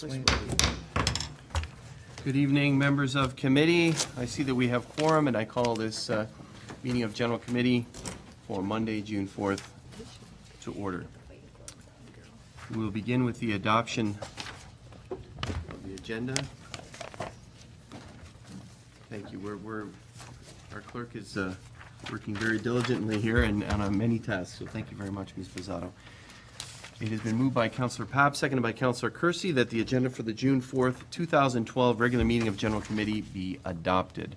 Good evening, members of committee. I see that we have quorum, and I call this meeting of General Committee for Monday, June 4th to order. We will begin with the adoption of the agenda. Thank you. Our clerk is working very diligently here and on many tasks, so thank you very much, Ms. Pizzato. It has been moved by Councillor Papp, seconded by Councillor Kersey, that the agenda for the June 4th, 2012 regular meeting of General Committee be adopted.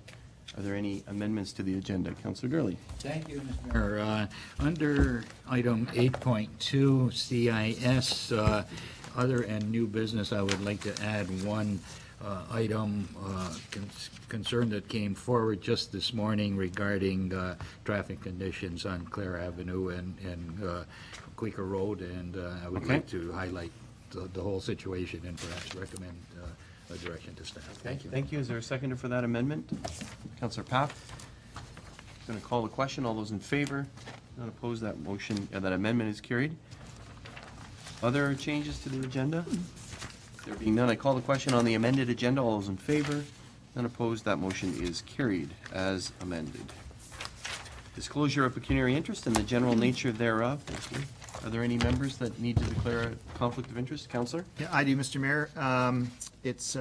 Are there any amendments to the agenda? Councillor Gurley. Thank you, Mr. Mayor. Under item 8.2 CIS, other and new business, I would like to add one item concern that came forward just this morning regarding traffic conditions on Clare Avenue and Quaker Road, and I would like to highlight the whole situation and perhaps recommend a direction to staff. Thank you. Thank you. Is there a seconder for that amendment? Councillor Papp. Going to call the question. All those in favor? None opposed. That motion, that amendment is carried. Other changes to the agenda? There being none, I call the question on the amended agenda. All those in favor? None opposed. That motion is carried as amended. Disclosure of pecuniary interest and the general nature thereof. Thank you. Are there any members that need to declare a conflict of interest? Councillor? Yeah, I do, Mr. Mayor. It's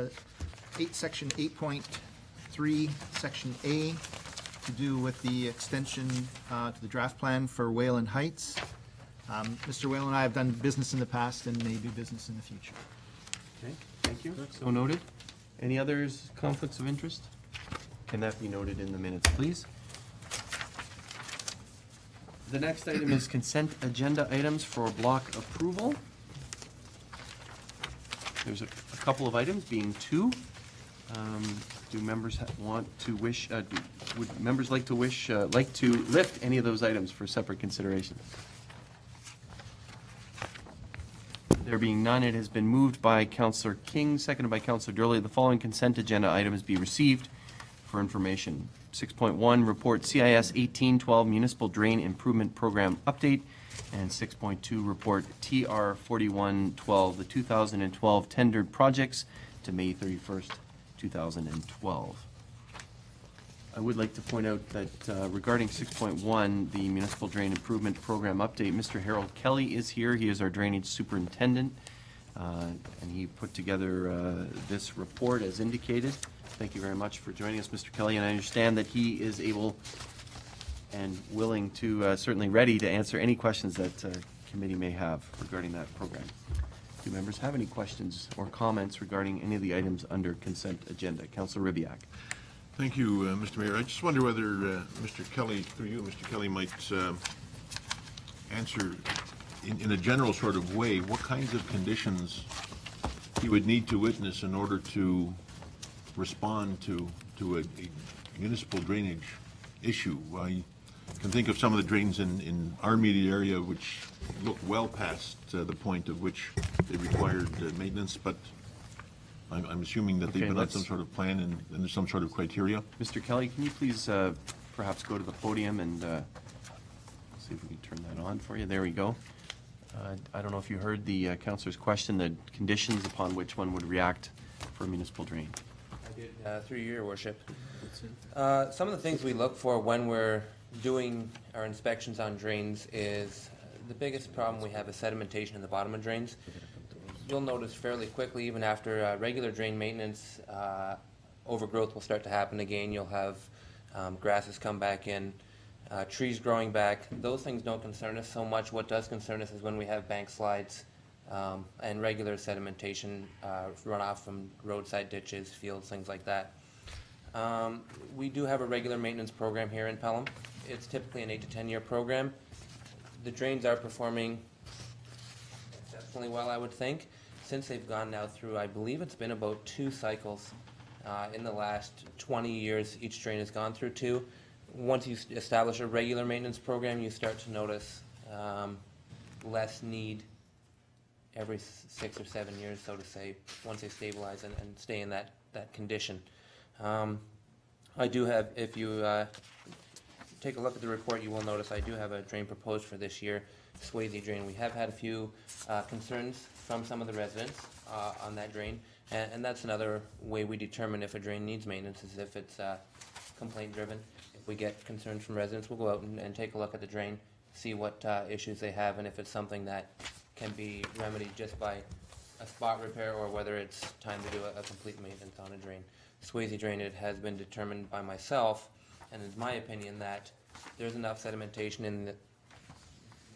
section 8.3, section A, to do with the extension to the draft plan for Wayland Heights. Mr. Whalen and I have done business in the past and may do business in the future. Okay, thank you. So noted. Any others conflicts of interest? Can that be noted in the minutes, please? The next item is consent agenda items for block approval. There's a couple of items, being two. Do members want to wish? Would members like to lift any of those items for separate consideration? There being none, it has been moved by Councillor King, seconded by Councillor Durley. The following consent agenda items be received for information. 6.1, report CIS 1812 Municipal Drain Improvement Program Update, and 6.2, report TR 4112, the 2012 tendered projects to May 31st, 2012. I would like to point out that regarding 6.1, the Municipal Drain Improvement Program Update, Mr. Harold Kelly is here. He is our drainage superintendent, and he put together this report as indicated. Thank you very much for joining us, Mr. Kelly, and I understand that he is able and willing to, certainly ready to answer any questions that committee may have regarding that program. Do members have any questions or comments regarding any of the items under consent agenda? Councillor Ribiak. Thank you, Mr. Mayor. I just wonder whether Mr. Kelly, through you, Mr. Kelly, might answer in a general sort of way what kinds of conditions he would need to witness in order to respond to a municipal drainage issue. I can think of some of the drains in our immediate area which look well past the point of which they required maintenance, but I'm assuming that they've been on some sort of plan and there's some sort of criteria. Mr. Kelly, can you please perhaps go to the podium and see if we can turn that on for you? There we go. I don't know if you heard the councillor's question, the conditions upon which one would react for a municipal drain. I did, through your worship. Some of the things we look for when we're doing our inspections on drains is the biggest problem we have is sedimentation in the bottom of drains. You'll notice fairly quickly, even after regular drain maintenance, overgrowth will start to happen again. You'll have grasses come back in, trees growing back. Those things don't concern us so much. What does concern us is when we have bank slides and regular sedimentation, runoff from roadside ditches, fields, things like that. We do have a regular maintenance program here in Pelham. It's typically an 8 to 10 year program. The drains are performing exceptionally well, I would think. Since they've gone now through, I believe it's been about 2 cycles in the last 20 years, each drain has gone through 2. Once you establish a regular maintenance program, you start to notice less need every 6 or 7 years, so to say, once they stabilize and stay in that condition. I do have, if you take a look at the report, you will notice I do have a drain proposed for this year, Swayze drain. We have had a few concerns from some of the residents. on that drain. And that's another way we determine if a drain needs maintenance, is if it's complaint driven. If we get concerns from residents, we'll go out and take a look at the drain, see what issues they have, and if it's something that can be remedied just by a spot repair, or whether it's time to do a complete maintenance on a drain. Swayze Drain, it has been determined by myself, and it's my opinion that there's enough sedimentation in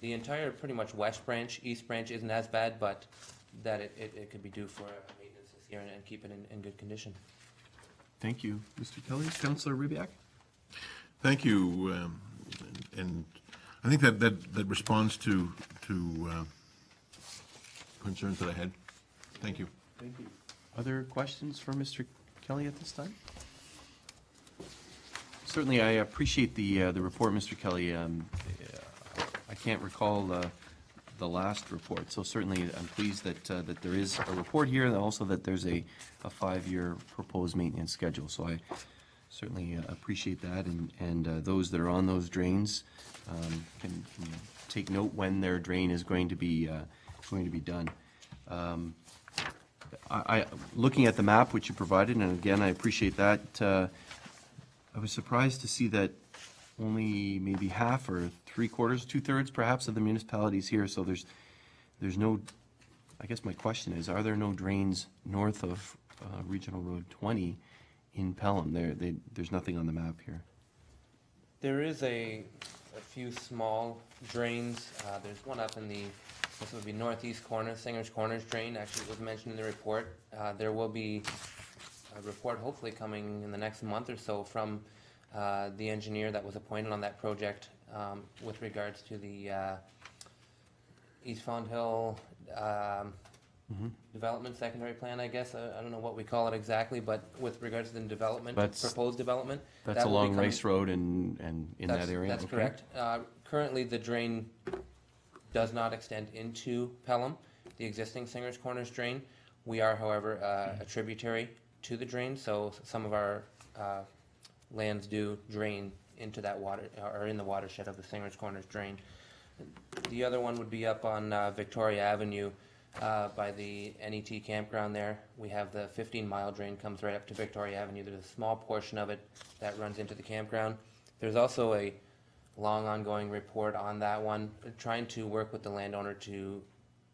the entire pretty much west branch. East branch isn't as bad, but that it could be due for maintenance this year and keep it in good condition. Thank you, Mr. Kelly. Councillor Ribbiak? Thank you, and I think that responds to concerns that I had. Thank you. Thank you. Other questions for Mr. Kelly at this time? Certainly, I appreciate the report, Mr. Kelly. I can't recall the last report, so certainly I'm pleased that that there is a report here, and also that there's a 5-year proposed maintenance schedule. So I certainly appreciate that, and those that are on those drains can take note when their drain is going to be done. Looking at the map which you provided, and again, I appreciate that, I was surprised to see that only maybe half or 3/4, 2/3 perhaps of the municipalities here, so there's no, I guess my question is, are there no drains north of Regional Road 20 in Pelham? There's nothing on the map here. There is a few small drains. There's one up in this would be northeast corner, Singer's Corners drain, actually was mentioned in the report. There will be a report hopefully coming in the next month or so from the engineer that was appointed on that project with regards to the East Fond Hill development secondary plan, I guess. I don't know what we call it exactly, but with regards to the development, proposed development. That's that will be along coming- Race Road and in that area? That's Okay. correct. Currently, the drain does not extend into Pelham, the existing Singer's Corners drain. We are, however, a tributary to the drain, so some of our lands do drain into that water, or in the watershed of the Singer's Corners drain. The other one would be up on Victoria Avenue by the NET campground there. We have the 15-mile drain comes right up to Victoria Avenue. There's a small portion of it that runs into the campground. There's also a long ongoing report on that one, trying to work with the landowner to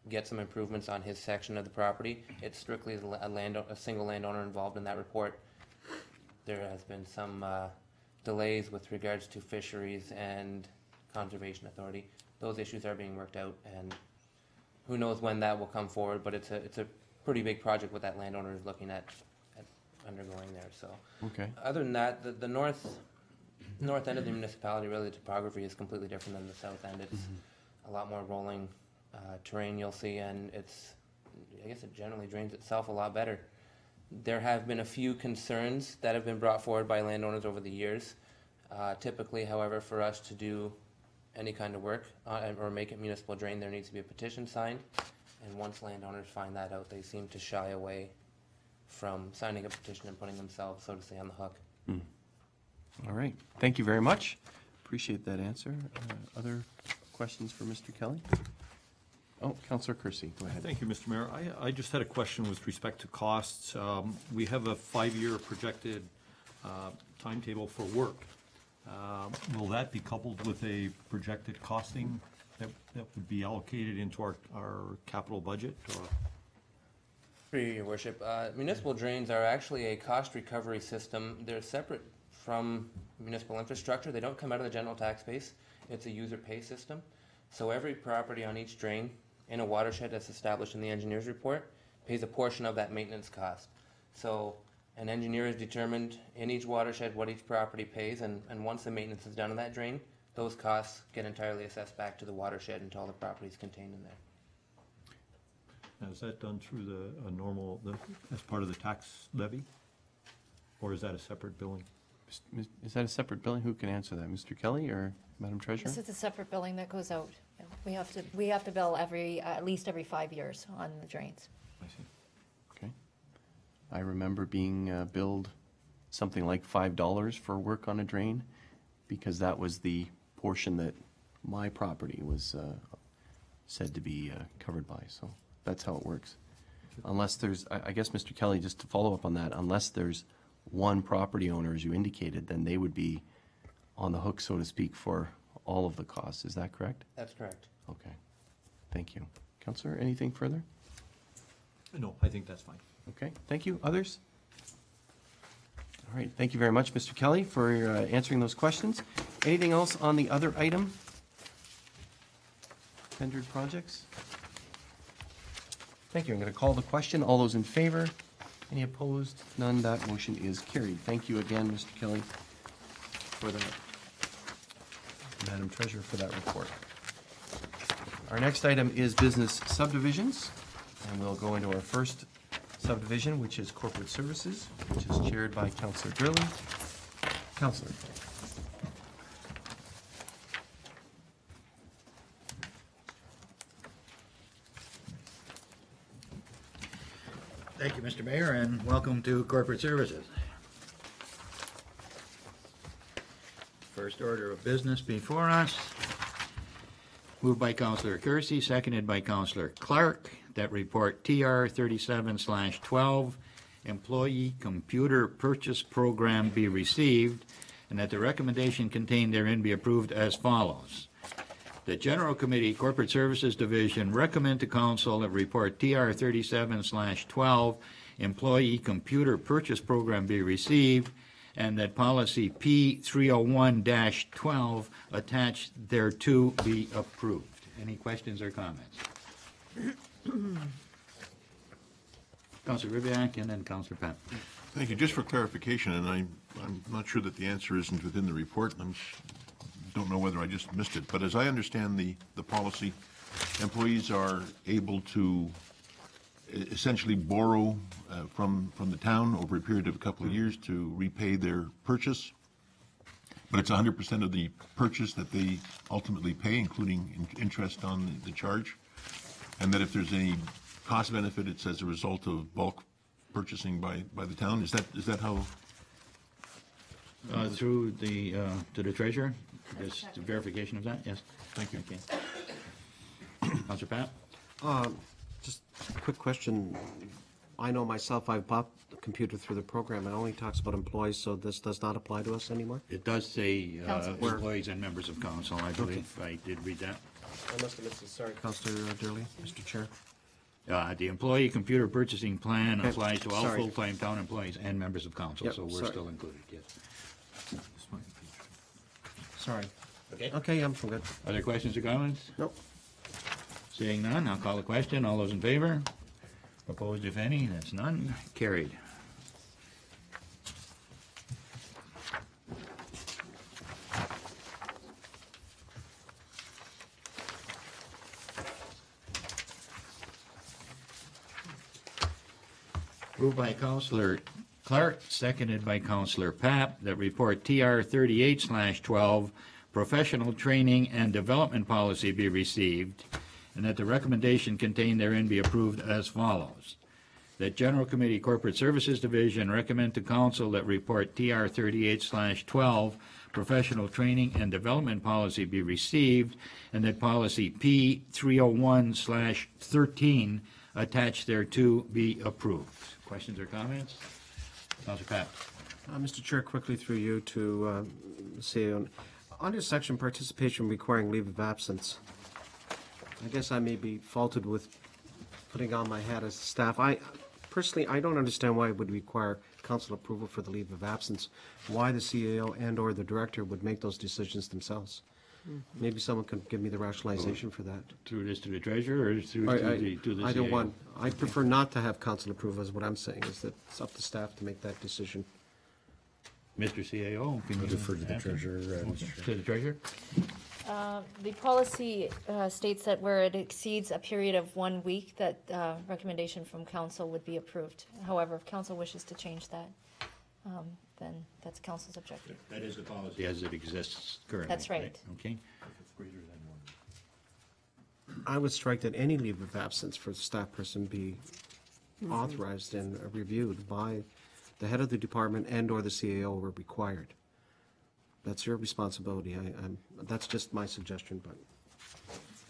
get some improvements on his section of the property. It's strictly a single landowner involved in that report. There has been some delays with regards to fisheries and conservation authority. Those issues are being worked out, and who knows when that will come forward, but it's a pretty big project what that landowner is looking at undergoing there. So Okay. other than that, the north end of the municipality, really the topography is completely different than the south end. It's a lot more rolling terrain you'll see, and I guess it generally drains itself a lot better. There have been a few concerns that have been brought forward by landowners over the years. Typically, however, for us to do any kind of work or make it municipal drain, there needs to be a petition signed, and once landowners find that out, they seem to shy away from signing a petition and putting themselves, so to say, on the hook. All right. Thank you very much. Appreciate that answer. Other questions for Mr. Kelly? Oh, Councillor Kersey, go ahead. Thank you, Mr. Mayor. I just had a question with respect to costs. We have a 5-year projected timetable for work. Will that be coupled with a projected costing that would be allocated into our capital budget? Or? Through your worship, municipal drains are actually a cost recovery system. They're separate from municipal infrastructure. They don't come out of the general tax base. It's a user pay system. So every property on each drain in a watershed that's established in the engineer's report pays a portion of that maintenance cost. So an engineer has determined in each watershed what each property pays, and once the maintenance is done on that drain, those costs get entirely assessed back to the watershed until the property is contained in there. Now, is that done through as part of the tax levy? Or is that a separate billing? Is that a separate billing? Who can answer that? Mr. Kelly or Madam Treasurer? This is a separate billing that goes out. We have to bill at least every 5 years on the drains. I see. Okay. I remember being billed something like $5 for work on a drain, because that was the portion that my property was said to be covered by. So that's how it works. unless there's, I guess, Mr. Kelly, just to follow up on that, unless there's one property owner, as you indicated, then they would be on the hook, so to speak, for all of the costs. Is that correct? That's correct. Okay. Thank you. Counselor, anything further? No, I think that's fine. Okay, thank you. Others? All right, thank you very much, Mr. Kelly, for answering those questions. Anything else on the other item? Tendered projects? Thank you. I'm going to call the question. All those in favor? Any opposed? None. That motion is carried. Thank you again, Mr. Kelly, for that. Madam Treasurer, for that report. Our next item is business subdivisions, and we'll go into our first subdivision, which is corporate services, which is chaired by Councillor Gurley. Councillor. Thank you, Mr. Mayor, and welcome to Corporate Services. First order of business before us. Moved by Councillor Kersey, seconded by Councillor Clark, that report TR 37/12, Employee Computer Purchase Program be received, and that the recommendation contained therein be approved as follows. The General Committee, Corporate Services Division, recommend to Council that report TR 37/12, Employee Computer Purchase Program be received, and that policy P301-12 attached thereto be approved. Any questions or comments? Councilor Ribbiak and then Councilor Pat. Thank you. Just for clarification, and I'm not sure that the answer isn't within the report, and don't know whether I just missed it, but as I understand the policy, employees are able to essentially borrow from the town over a period of a couple of years to repay their purchase, but it's 100% of the purchase that they ultimately pay, including interest on the charge, and that if there's any cost benefit, it's as a result of bulk purchasing by the town. Is that how? Through the, to the treasurer, just verification of that, yes? Thank you. Okay. Councilor Pat? Just a quick question. I know myself, I've bought the computer through the program. It only talks about employees, so this does not apply to us anymore? It does say Council. employees and members of council, I believe. I did read that. I must have missed it. Sorry, Councillor Durley, Mr. Chair. The employee computer purchasing plan Okay, applies to all sorry. full-time town employees and members of council, Yep, so we're sorry. still included, yes. Sorry. Okay. Okay, I'm good. Other questions or comments? Nope. Seeing none, I'll call the question. All those in favor? Opposed, if any? That's none. Carried. Moved by Councillor Clark, seconded by Councillor Papp, that report TR 38/12, professional training and development policy be received, and that the recommendation contained therein be approved as follows. That General Committee Corporate Services Division recommend to Council that report TR 38/12, professional training and development policy be received, and that policy P301/13 attached thereto be approved. Questions or comments? Councilor Papp. Mr. Chair, quickly through you to say, under section participation requiring leave of absence, I guess I may be faulted with putting on my hat as staff. Personally, I don't understand why it would require council approval for the leave of absence, why the CAO and/or the director would make those decisions themselves. Maybe someone could give me the rationalization for that. Through this to the treasurer or through to the CAO? Either one. I prefer not to have council approval, is what I'm saying, is that it's up to staff to make that decision. Mr. CAO, can you defer to the answer? treasurer, To the treasurer? The policy states that where it exceeds a period of 1 week, that recommendation from council would be approved. However, if council wishes to change that, then that's council's objective. That is the policy as it exists currently. That's right. Okay. I would strike that any leave of absence for the staff person be authorized and reviewed by the head of the department and/or the CAO were required. That's your responsibility. That's just my suggestion, but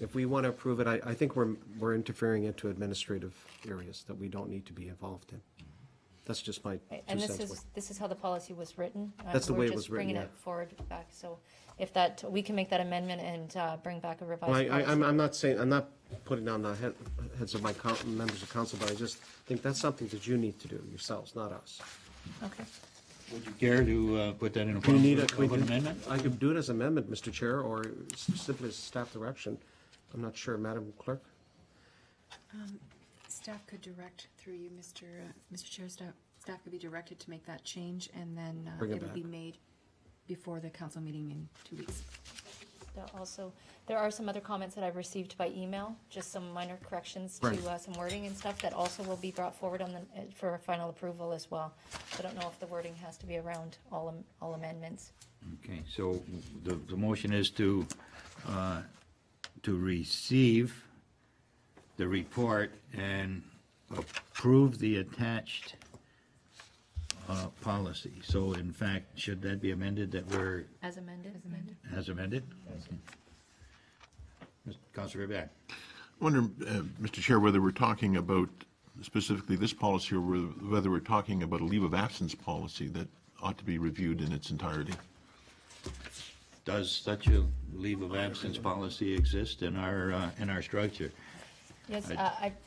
If we want to approve it, I think we're interfering into administrative areas that we don't need to be involved in. That's just my Right, two and cents. this is how the policy was written. That's the way it We're was just bringing written, it forward back, so if that, we can make that amendment and bring back a revised Well, policy. I'm not saying, I'm not putting on the heads of my members of council, but I just think that's something that you need to do yourselves, not us. Okay. Would you care to put that in a Do you form need of an amendment? I could do it as amendment, Mr. Chair, or simply as staff direction. I'm not sure, Madam Clerk. Staff could direct through you, Mr. Chair, staff could be directed to make that change, and then Bring it it would be back. made before the council meeting in 2 weeks. There are some other comments that I've received by email, just some minor corrections to Right. some wording and stuff that also will be brought forward for final approval as well. I don't know if the wording has to be around all amendments. Okay, so the motion is to receive the report and approve the attached policy. So in fact, should that be amended that we're As amended? as amended? Councilor Ribbiat. I wonder, Mr. Chair, whether we're talking about specifically this policy or whether we're talking about a leave of absence policy that ought to be reviewed in its entirety. Does such a leave of absence policy exist in our structure? Yes,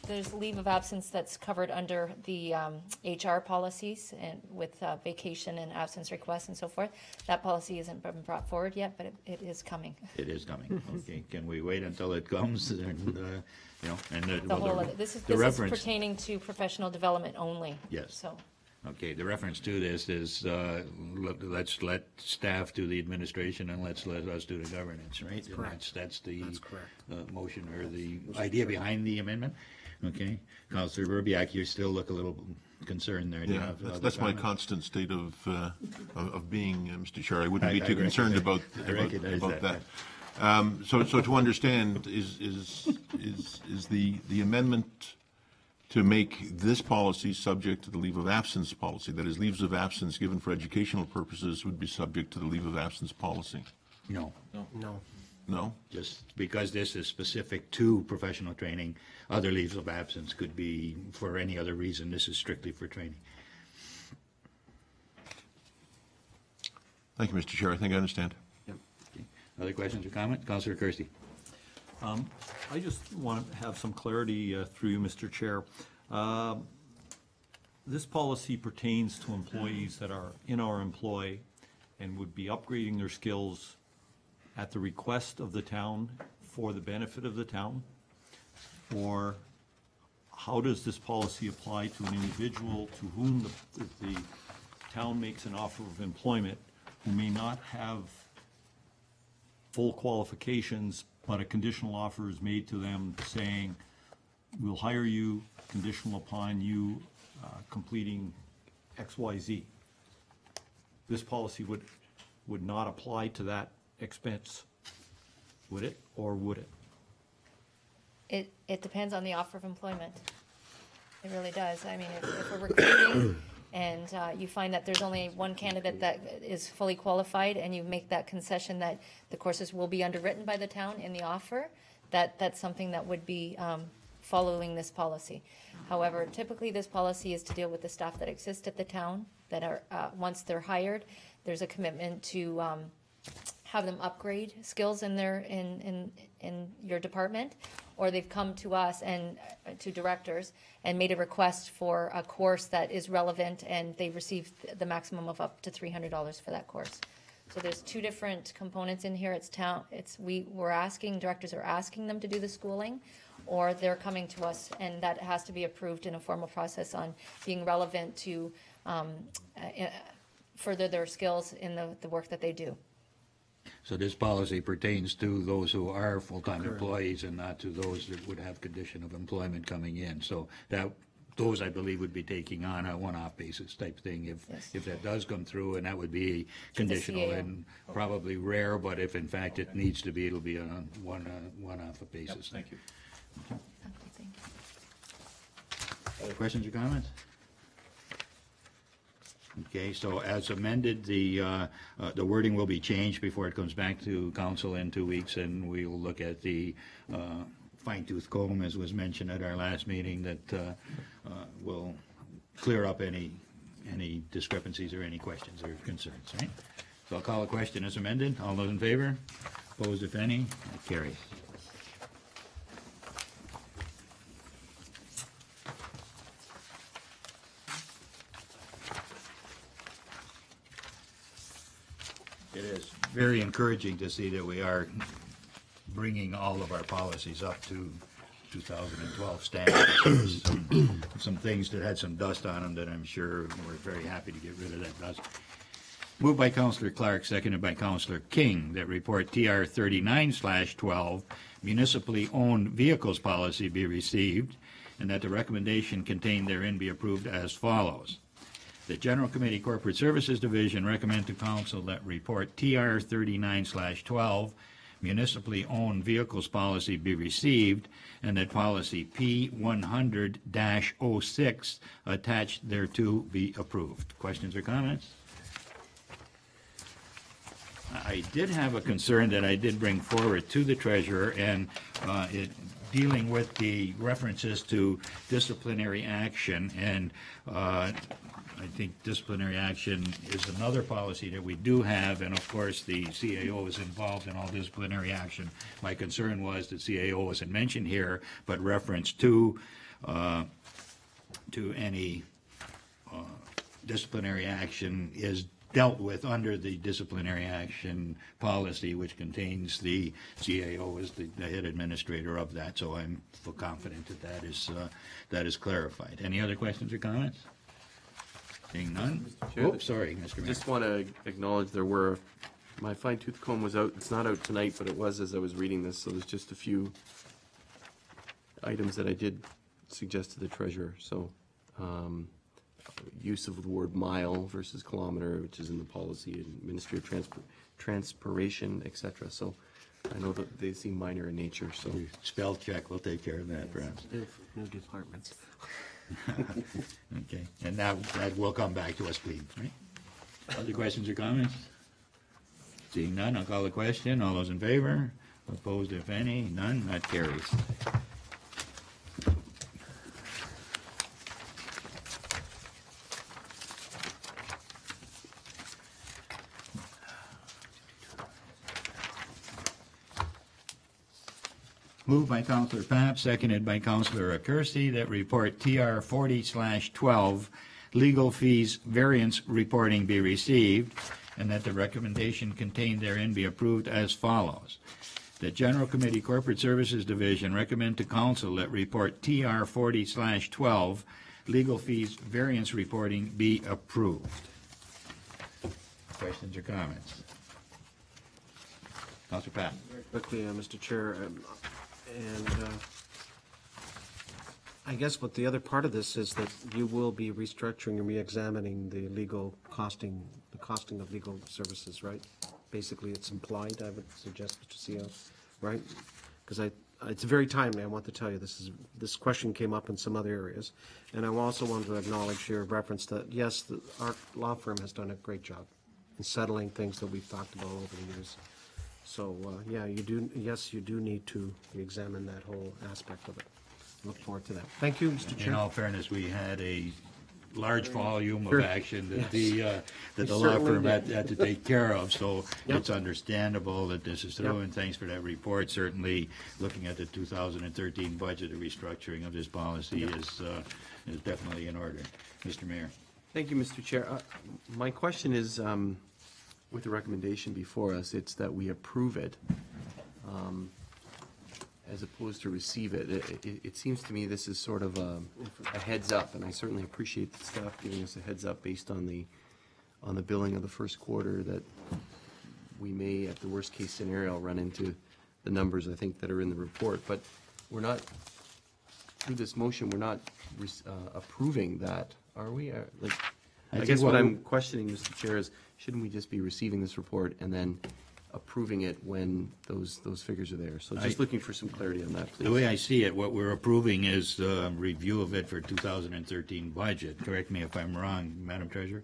there's leave of absence that's covered under the HR policies and with vacation and absence requests and so forth. That policy hasn't been brought forward yet, but it is coming. It is coming. Okay, can we wait until it comes and, and The whole of it. This is reference. pertaining to professional development only. Yes. So, Okay, the reference to this is, let's let staff do the administration and let's let us do the governance, right? And correct. that's the That's correct. motion or the idea behind the amendment. Okay, Councilor Ribbiat, you still look a little concerned there. Do you Yeah, have other that's my comments? constant state of being, Mr. Chair. I wouldn't be I too concerned about recognize that. that. So to understand, is the amendment to make this policy subject to the leave of absence policy? That is, leaves of absence given for educational purposes would be subject to the leave of absence policy? No, No. No? just because this is specific to professional training, other leaves of absence could be for any other reason. This is strictly for training. Thank you, Mr. Chair. I think I understand. Okay. Other questions or comments? Councilor Kirsty. I just want to have some clarity through you, Mr. Chair. This policy pertains to employees that are in our employ and would be upgrading their skills at the request of the town for the benefit of the town? Or how does this policy apply to an individual to whom the town makes an offer of employment who may not have full qualifications, but a conditional offer is made to them saying, we'll hire you conditional upon you completing X, Y, Z. This policy would not apply to that expense, would it, or would it? It depends on the offer of employment. It really does. I mean, if we're recruiting and you find that there's only one candidate that is fully qualified and you make that concession that the courses will be underwritten by the town in the offer, that's something that would be following this policy. However, typically this policy is to deal with the staff that exist at the town that are, once they're hired, there's a commitment to have them upgrade skills in your department, or they've come to us and to directors and made a request for a course that is relevant, and they received the maximum of up to $300 for that course. So there's two different components in here. Directors are asking them to do the schooling, or they're coming to us, and that has to be approved in a formal process on being relevant to further their skills in the work that they do. So this policy pertains to those who are full-time employees and not to those that would have condition of employment coming in. So those, I believe, would be taking on a one-off basis type thing if that does come through, and that would be conditional CAO. and probably rare, but if in fact it needs to be, it'll be on a one-off basis. Thank you. Okay, thank you. Other questions or comments? Okay, so as amended, the wording will be changed before it comes back to council in 2 weeks, and we will look at the fine-tooth comb, as was mentioned at our last meeting, that will clear up any discrepancies or any questions or concerns, right? So I'll call a question as amended. All those in favor? Opposed, if any? That carries. It is very encouraging to see that we are bringing all of our policies up to 2012 standards. Some things that had some dust on them that I'm sure we're very happy to get rid of that dust. Moved by Councillor Clark, seconded by Councillor King, that report TR 39/12 municipally owned vehicles policy be received, and that the recommendation contained therein be approved as follows. The General Committee Corporate Services Division recommend to Council that report TR 39/12 municipally owned vehicles policy be received, and that policy P100-06 attached thereto be approved. Questions or comments? I did have a concern that I did bring forward to the treasurer, and dealing with the references to disciplinary action, and I think disciplinary action is another policy that we do have, and of course the CAO is involved in all disciplinary action. My concern was that CAO wasn't mentioned here, but reference to any disciplinary action is dealt with under the disciplinary action policy, which contains the CAO as the head administrator of that. So I'm full confident that that is clarified. Any other questions or comments? Seeing none? Chair, Oops, sorry, Mr. Mayor. Just want to acknowledge there were, my fine-tooth comb was out, it's not out tonight, but it was as I was reading this, so there's just a few items that I did suggest to the treasurer. So use of the word mile versus kilometer, which is in the policy, and Ministry of Transpiration, et cetera. So I know that they seem minor in nature, so. Spell check, we'll take care of that, perhaps. New departments. Okay, and that will come back to us, please, right? Other questions or comments? Seeing none, I'll call the question. All those in favor? Opposed, if any? None? That carries. Moved by Councillor Papp, seconded by Councillor Accursi, that report TR 40/12 legal fees variance reporting be received, and that the recommendation contained therein be approved as follows. The General Committee Corporate Services Division recommend to Council that report TR 40/12 legal fees variance reporting be approved. Questions or comments? Councillor Papp. Very quickly, Mr. Chair, and I guess what the other part of this is that you will be restructuring and re-examining the legal costing, the costing of legal services, right? Basically, it's implied, I would suggest, Mr. CEO, right? Because it's very timely, I want to tell you, this question came up in some other areas. And I also want to acknowledge your reference that, yes, our law firm has done a great job in settling things that we've talked about over the years. So, yeah, you do need to examine that whole aspect of it. Look forward to that. Thank you, Mr. Chair. In all fairness, we had a large volume of Sure. action that Yes. the We law certainly firm did. had to take care of, so Yep. it's understandable that this is through, Yep. and thanks for that report. Certainly, looking at the 2013 budget, a restructuring of this policy is definitely in order. Mr. Mayor. Thank you, Mr. Chair. My question is, with the recommendation before us, it's that we approve it as opposed to receive it. It seems to me this is sort of a heads up, and I certainly appreciate the staff giving us a heads up based on the billing of the first quarter, that we may, at the worst case scenario, run into the numbers I think that are in the report. But we're not, through this motion, we're not approving that, are we? I guess what I'm questioning, Mr. Chair, is shouldn't we just be receiving this report and then approving it when those figures are there? So just looking for some clarity on that, please. The way I see it, what we're approving is a review of it for 2013 budget. Correct me if I'm wrong, Madam Treasurer?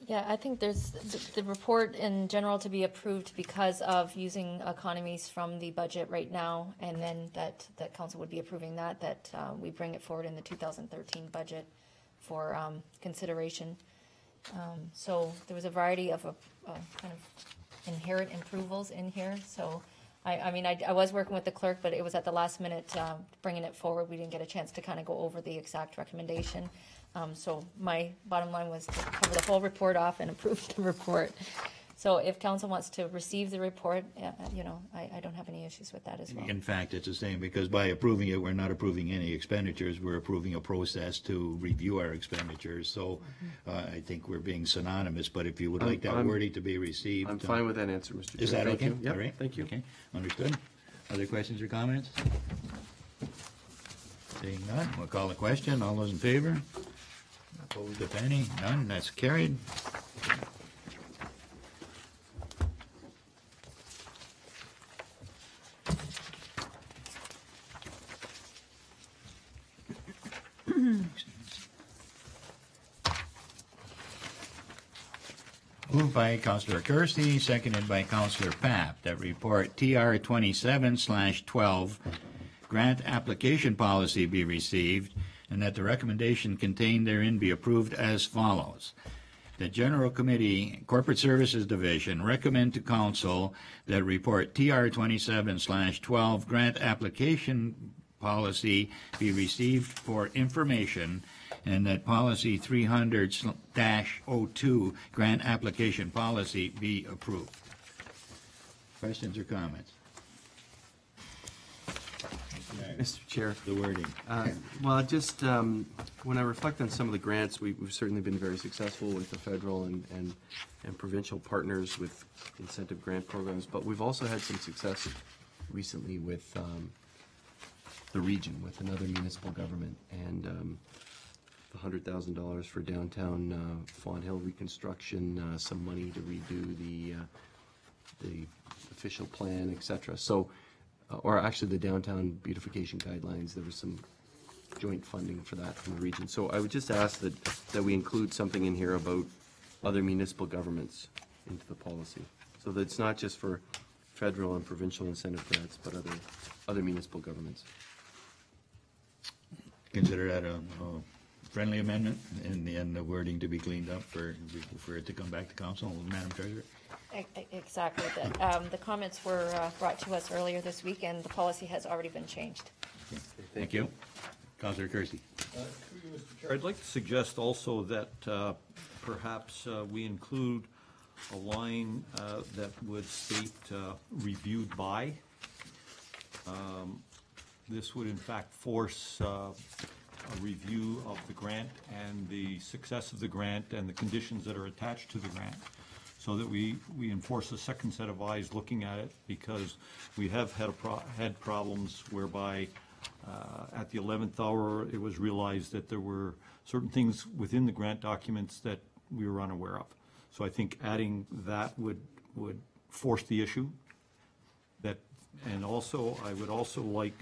Yeah, I think there's the report in general to be approved because of using economies from the budget right now, and then that council would be approving that we bring it forward in the 2013 budget for consideration. So there was a variety of kind of inherent approvals in here, so I mean, I was working with the clerk, but it was at the last minute bringing it forward. We didn't get a chance to kind of go over the exact recommendation. So my bottom line was to cover the whole report off and approve the report. So if council wants to receive the report, you know, I don't have any issues with that as well. In fact, it's the same, because by approving it, we're not approving any expenditures, we're approving a process to review our expenditures. So I think we're being synonymous, but if you would like that wording to be received. I'm fine with that answer, Mr. Chair. Is that Thank okay? you. Yep, All right. thank you. Okay, understood. Other questions or comments? Seeing none, we'll call the question. All those in favor? Opposed, if any? None, that's carried. Moved by Councillor Kersey, seconded by Councillor Papp, that report TR 27/12 grant application policy be received, and that the recommendation contained therein be approved as follows. The General Committee, Corporate Services Division, recommend to Council that report TR 27/12 grant application policy be received for information, and that policy 300-02 grant application policy be approved. Questions or comments? Mr. Chair. The wording. Well, just when I reflect on some of the grants, we've certainly been very successful with the federal and provincial partners with incentive grant programs, but we've also had some success recently with the region, with another municipal government, and the $100,000 for downtown Fawn Hill reconstruction, some money to redo the official plan, et cetera. So, or actually the downtown beautification guidelines, there was some joint funding for that from the region. So I would just ask that we include something in here about other municipal governments into the policy, so that it's not just for federal and provincial incentive grants, but other municipal governments. Consider that a friendly amendment, and the wording to be cleaned up for it to come back to council, Madam Treasurer. Exactly. The comments were brought to us earlier this week, and the policy has already been changed. Thank you. Councillor Kersey. I'd like to suggest also that perhaps we include a line that would state reviewed by. This would in fact force a review of the grant and the success of the grant and the conditions that are attached to the grant, so that we enforce a second set of eyes looking at it, because we have had problems whereby at the 11th hour it was realized that there were certain things within the grant documents that we were unaware of. So I think adding that would force the issue. And also, I would also like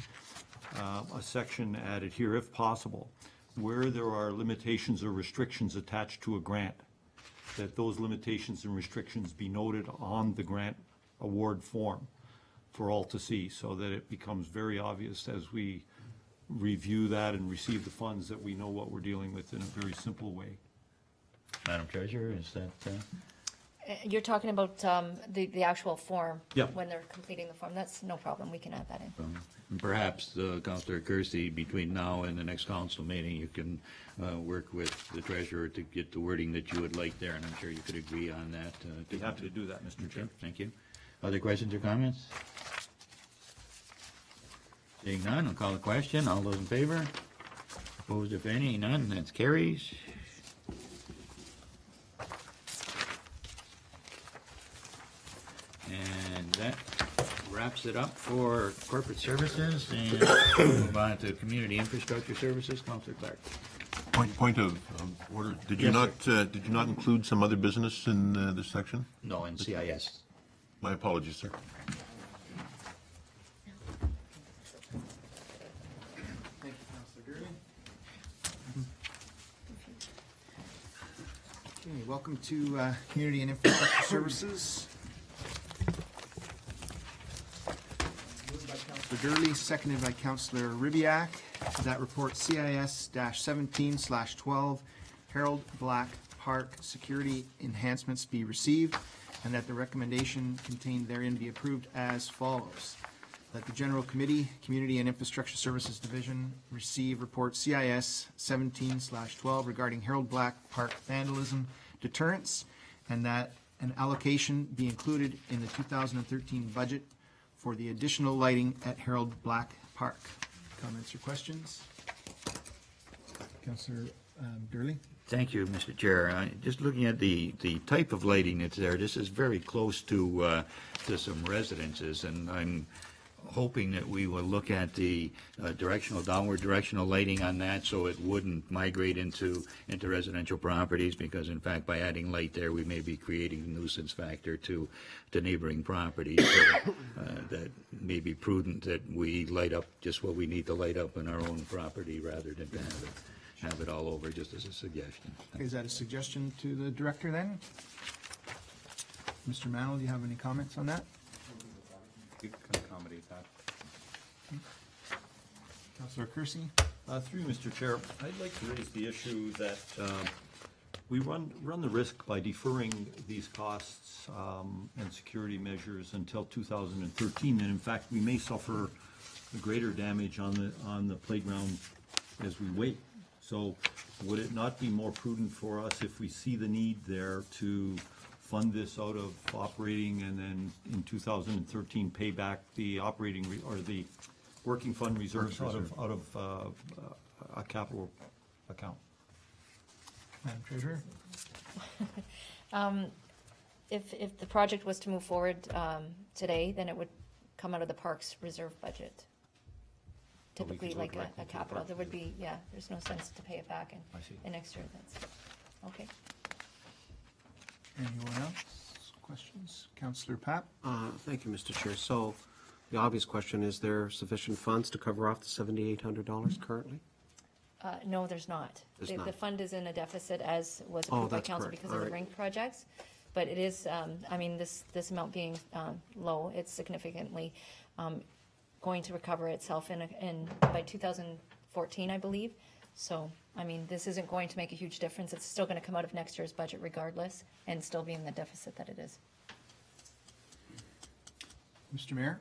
a section added here, if possible, where there are limitations or restrictions attached to a grant, that those limitations and restrictions be noted on the grant award form for all to see, so that it becomes very obvious as we review that and receive the funds that we know what we're dealing with in a very simple way. Madam Treasurer, is that? You're talking about the actual form? Yeah. When they're completing the form. That's no problem. We can add that in. Perhaps, Councillor Kersey, between now and the next council meeting, you can work with the treasurer to get the wording that you would like there, and I'm sure you could agree on that. Be happy to do that, Mr. Chair. Okay, thank you. Other questions or comments? Seeing none, I'll call the question. All those in favor? Opposed, if any? None, that carries. And that wraps it up for corporate services, and move on to community infrastructure services. Councillor Clark. Point of order. Did you Yes, not include some other business in this section? No, in CIS. My apologies, sir. Thank you, Councillor Gurley. Okay, welcome to Community and Infrastructure Services. Moved by Councillor Durley, seconded by Councillor Ribbiak. That report CIS-17/12 Harold Black Park Security Enhancements be received, and that the recommendation contained therein be approved as follows. That the General Committee, Community and Infrastructure Services Division, receive report CIS-17/12 regarding Harold Black Park vandalism deterrence, and that an allocation be included in the 2013 budget for the additional lighting at Harold Black Park. Comments or questions? Councillor Durley? Thank you, Mr. Chair. Just looking at the type of lighting that's there, this is very close to some residences, and I'm hoping that we will look at the downward directional lighting on that, so it wouldn't migrate into residential properties, because in fact, by adding light there, we may be creating a nuisance factor to neighboring properties. So that may be prudent that we light up just what we need to light up on our own property, rather than to have it all over, just as a suggestion. Is that a suggestion to the director then? Mr. Mantle, do you have any comments on that? You can accommodate that. Councillor Kersey? Through you, Mr. Chair, I'd like to raise the issue that we run the risk by deferring these costs and security measures until 2013, and in fact, we may suffer greater damage on the playground as we wait. So would it not be more prudent for us, if we see the need there, to fund this out of operating, and then in 2013 pay back the operating or the working fund reserves out of a capital account? Madam Treasurer? If the project was to move forward today, then it would come out of the Parks Reserve budget. So we could Typically, go like directly a to the capital, Parks there would be, there's no sense to pay it back I see. in next year, that's, okay. Anyone else? Questions? Councillor Papp? Thank you, Mr. Chair. So the obvious question, is there sufficient funds to cover off the $7,800 currently? No, there's not. There's The not. fund is in a deficit, as was Oh, approved by that's council correct. because of the All right. ring projects. But it is, I mean, this amount being low, it's significantly going to recover itself by 2014, I believe. So, I mean, this isn't going to make a huge difference. It's still going to come out of next year's budget regardless, and still be in the deficit that it is. Mr. Mayor?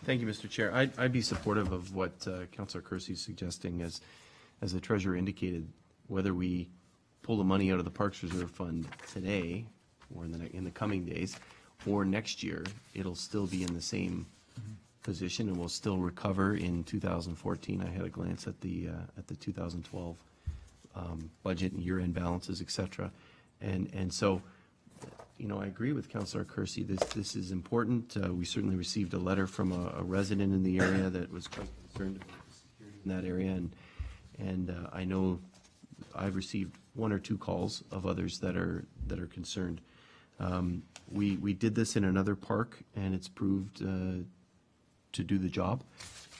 Thank you, Mr. Chair. I'd be supportive of what Councillor Kersey is suggesting. As the treasurer indicated, whether we pull the money out of the Parks Reserve Fund today, or in the coming days, or next year, it'll still be in the same position, and we'll still recover in 2014. I had a glance at the 2012 budget and year-end balances, et cetera. And so, you know, I agree with Councillor Kersey. This is important. We certainly received a letter from a resident in the area that was quite concerned about the security in that area, and I know I've received one or two calls of others that are concerned. We did this in another park, and it's proved to do the job,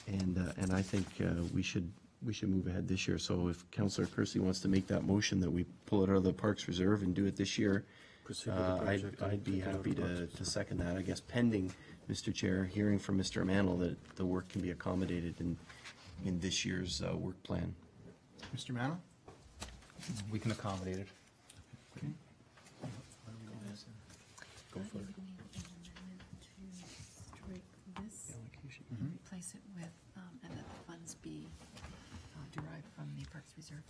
and I think we should move ahead this year. So if Councillor Kersey wants to make that motion that we pull it out of the Parks Reserve and do it this year, Proceed with the project and I'd be take it out of happy the Parks to second that. I guess pending, Mr. Chair, hearing from Mr. Mantle that the work can be accommodated in this year's work plan. Mr. Mantle? We can accommodate it. Go for it. Strike this, replace it with, and that the funds be derived from the Parks Reserve.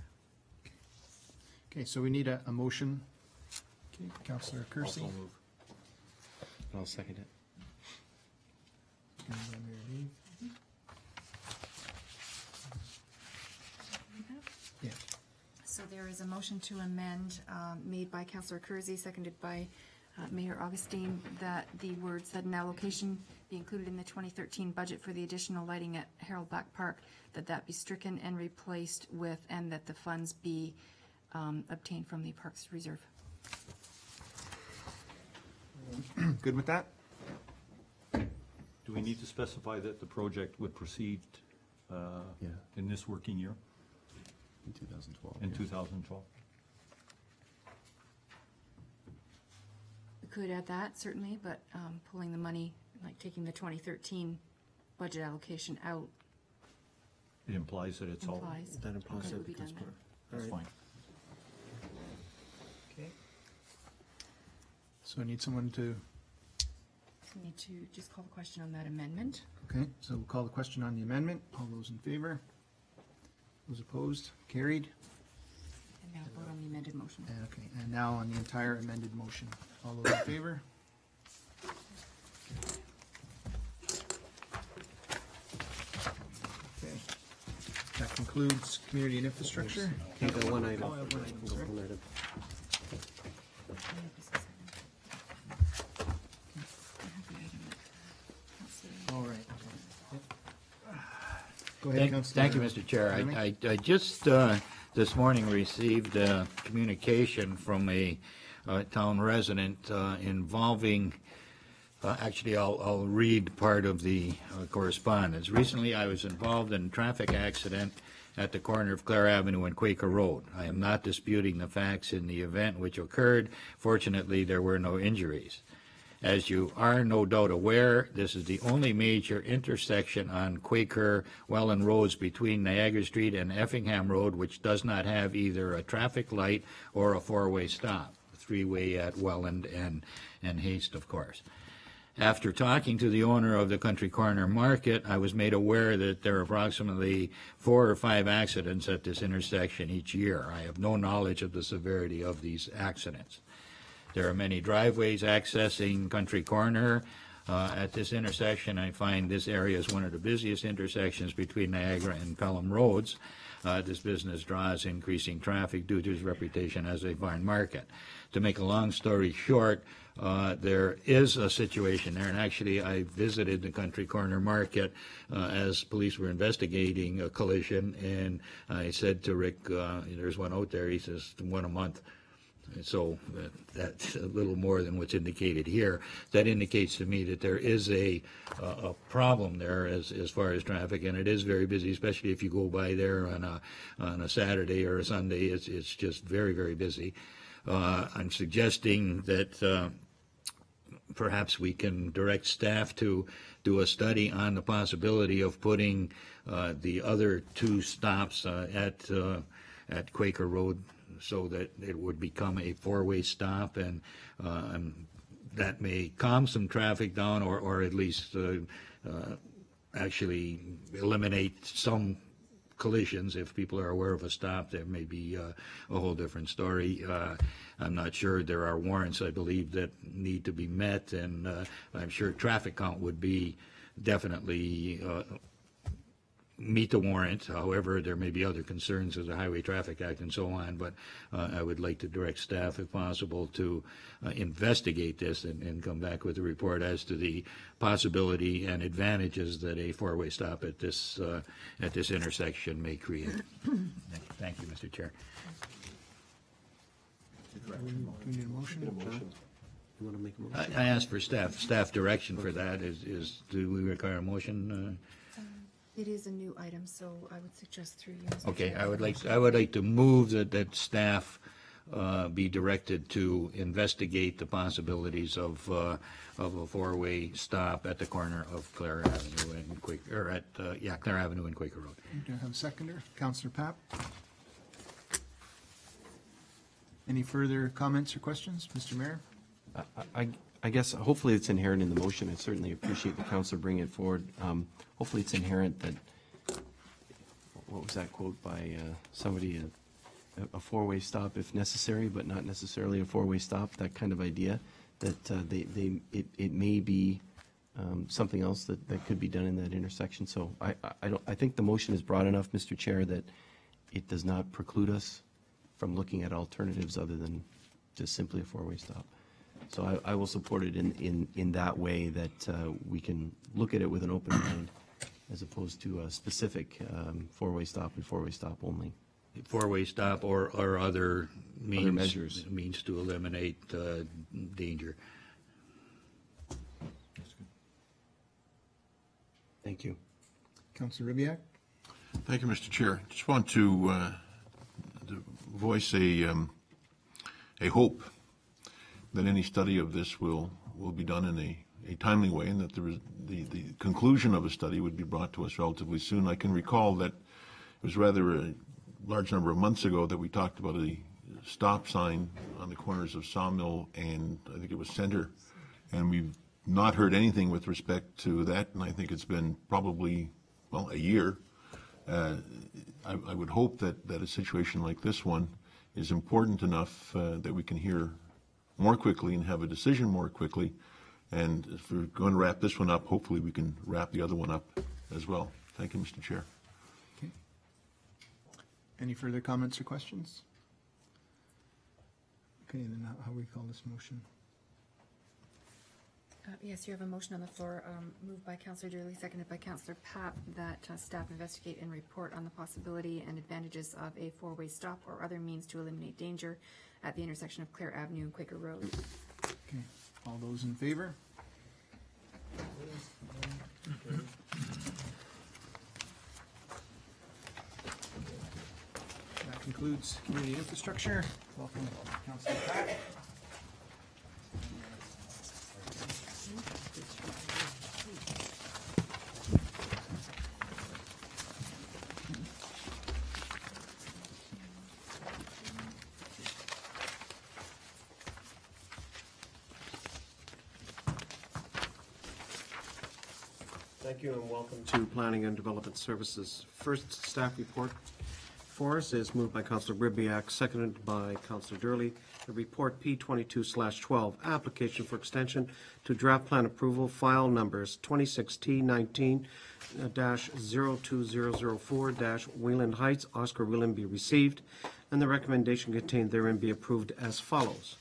Okay, so we need a motion. Okay, Councillor Kersey. Also move. I'll second it. And then Mayor Heath. Yeah. So there is a motion to amend, made by Councillor Kersey, seconded by Mayor Augustine, that the words that an allocation be included in the 2013 budget for the additional lighting at Harold Black Park, that be stricken and replaced with, and that the funds be obtained from the Parks Reserve. Good with that? Do we need to specify that the project would proceed in this working year, In 2012. in yeah. 2012? could add that, certainly, but pulling the money, like taking the 2013 budget allocation out It implies that it's all. implies. That implies that it it would be becomes done part. That's fine. Okay. So I need someone to, So we need to just call the question on that amendment. okay, so we'll call the question on the amendment. All those in favor? Those opposed? Carried. And now vote on the amended motion. Okay, and now on the entire amended motion. All those in favor? Okay. That concludes community and infrastructure. You got one item. Oh, I have one item, sorry. One item. All right. Go ahead, Councilor. Thank you, Mr. Chair. Fleming. I just this morning received communication from a town resident involving, actually, I'll read part of the correspondence. Recently, I was involved in a traffic accident at the corner of Clare Avenue and Quaker Road. I am not disputing the facts in the event which occurred. Fortunately, there were no injuries. As you are no doubt aware, this is the only major intersection on Quaker Welland roads between Niagara Street and Effingham Road which does not have either a traffic light or a four-way stop, three-way at Welland and Haste, of course. After talking to the owner of the Country Corner Market, I was made aware that there are approximately 4 or 5 accidents at this intersection each year. I have no knowledge of the severity of these accidents. There are many driveways accessing Country Corner. At this intersection, I find this area is one of the busiest intersections between Niagara and Pelham roads. This business draws increasing traffic due to its reputation as a farm market. To make a long story short, there is a situation there, and actually I visited the Country Corner Market as police were investigating a collision, and I said to Rick, there's one out there, he says, one a month. So that's a little more than what's indicated here. That indicates to me that there is a problem there as far as traffic, and it is very busy, especially if you go by there on a Saturday or a Sunday. It's just very, very busy. I'm suggesting that perhaps we can direct staff to do a study on the possibility of putting the other 2 stops at Quaker Road, so that it would become a 4-way stop, and that may calm some traffic down, or at least actually eliminate some collisions. If people are aware of a stop, there may be a whole different story. I'm not sure. There are warrants, I believe, that need to be met, and I'm sure traffic count would be definitely meet the warrant. However, there may be other concerns of the Highway Traffic Act and so on, but I would like to direct staff, if possible, to investigate this and come back with a report as to the possibility and advantages that a 4-way stop at this intersection may create. Thank you, Mr. Chair. Do we need a motion? You want to make a motion? I asked for staff direction for that. Do we require a motion? It is a new item, so I would suggest through you, Mr. Okay, Chair. I would like to move that staff be directed to investigate the possibilities of a 4-way stop at the corner of Clare Avenue and Quaker, Clare Avenue and Quaker Road. Do I have a seconder? Councillor Papp? Any further comments or questions? Mr. Mayor? I guess hopefully it's inherent in the motion. I certainly appreciate the councillor bringing it forward. Hopefully it's inherent that, what was that quote by somebody, a 4-way stop if necessary, but not necessarily a 4-way stop, that kind of idea, that it may be something else that could be done in that intersection. So I think the motion is broad enough, Mr. Chair, that it does not preclude us from looking at alternatives other than just simply a 4-way stop. So I will support it in that way, that we can look at it with an open mind as opposed to a specific 4-way stop and 4-way stop only. 4-way stop or other means, measures. means to eliminate danger. Thank you. Councillor Ribbiak? Thank you, Mr. Chair. Just want to voice a hope that any study of this will be done in a timely way, and that the conclusion of a study would be brought to us relatively soon. I can recall that it was rather a large number of months ago that we talked about a stop sign on the corners of Sawmill and I think it was Center, and we've not heard anything with respect to that, and I think it's been probably, well, a year. I would hope that a situation like this one is important enough that we can hear more quickly and have a decision more quickly. And if we're going to wrap this one up, hopefully we can wrap the other one up as well. Thank you, Mr. Chair. Okay. Any further comments or questions? Okay, then how we call this motion? Yes, you have a motion on the floor, moved by Councillor Durley, seconded by Councillor Papp, that staff investigate and report on the possibility and advantages of a four-way stop or other means to eliminate danger at the intersection of Clare Avenue and Quaker Road. Okay, all those in favor? That concludes community infrastructure. Welcome, Councillor Papp. Thank you and welcome to Planning and Development Services. First staff report for us is moved by Councillor Ribbiak, seconded by Councillor Durley. The report P22/12, application for extension to draft plan approval, file numbers 26T19-02004- Wayland Heights, Oscar Whelan be received, and the recommendation contained therein be approved as follows.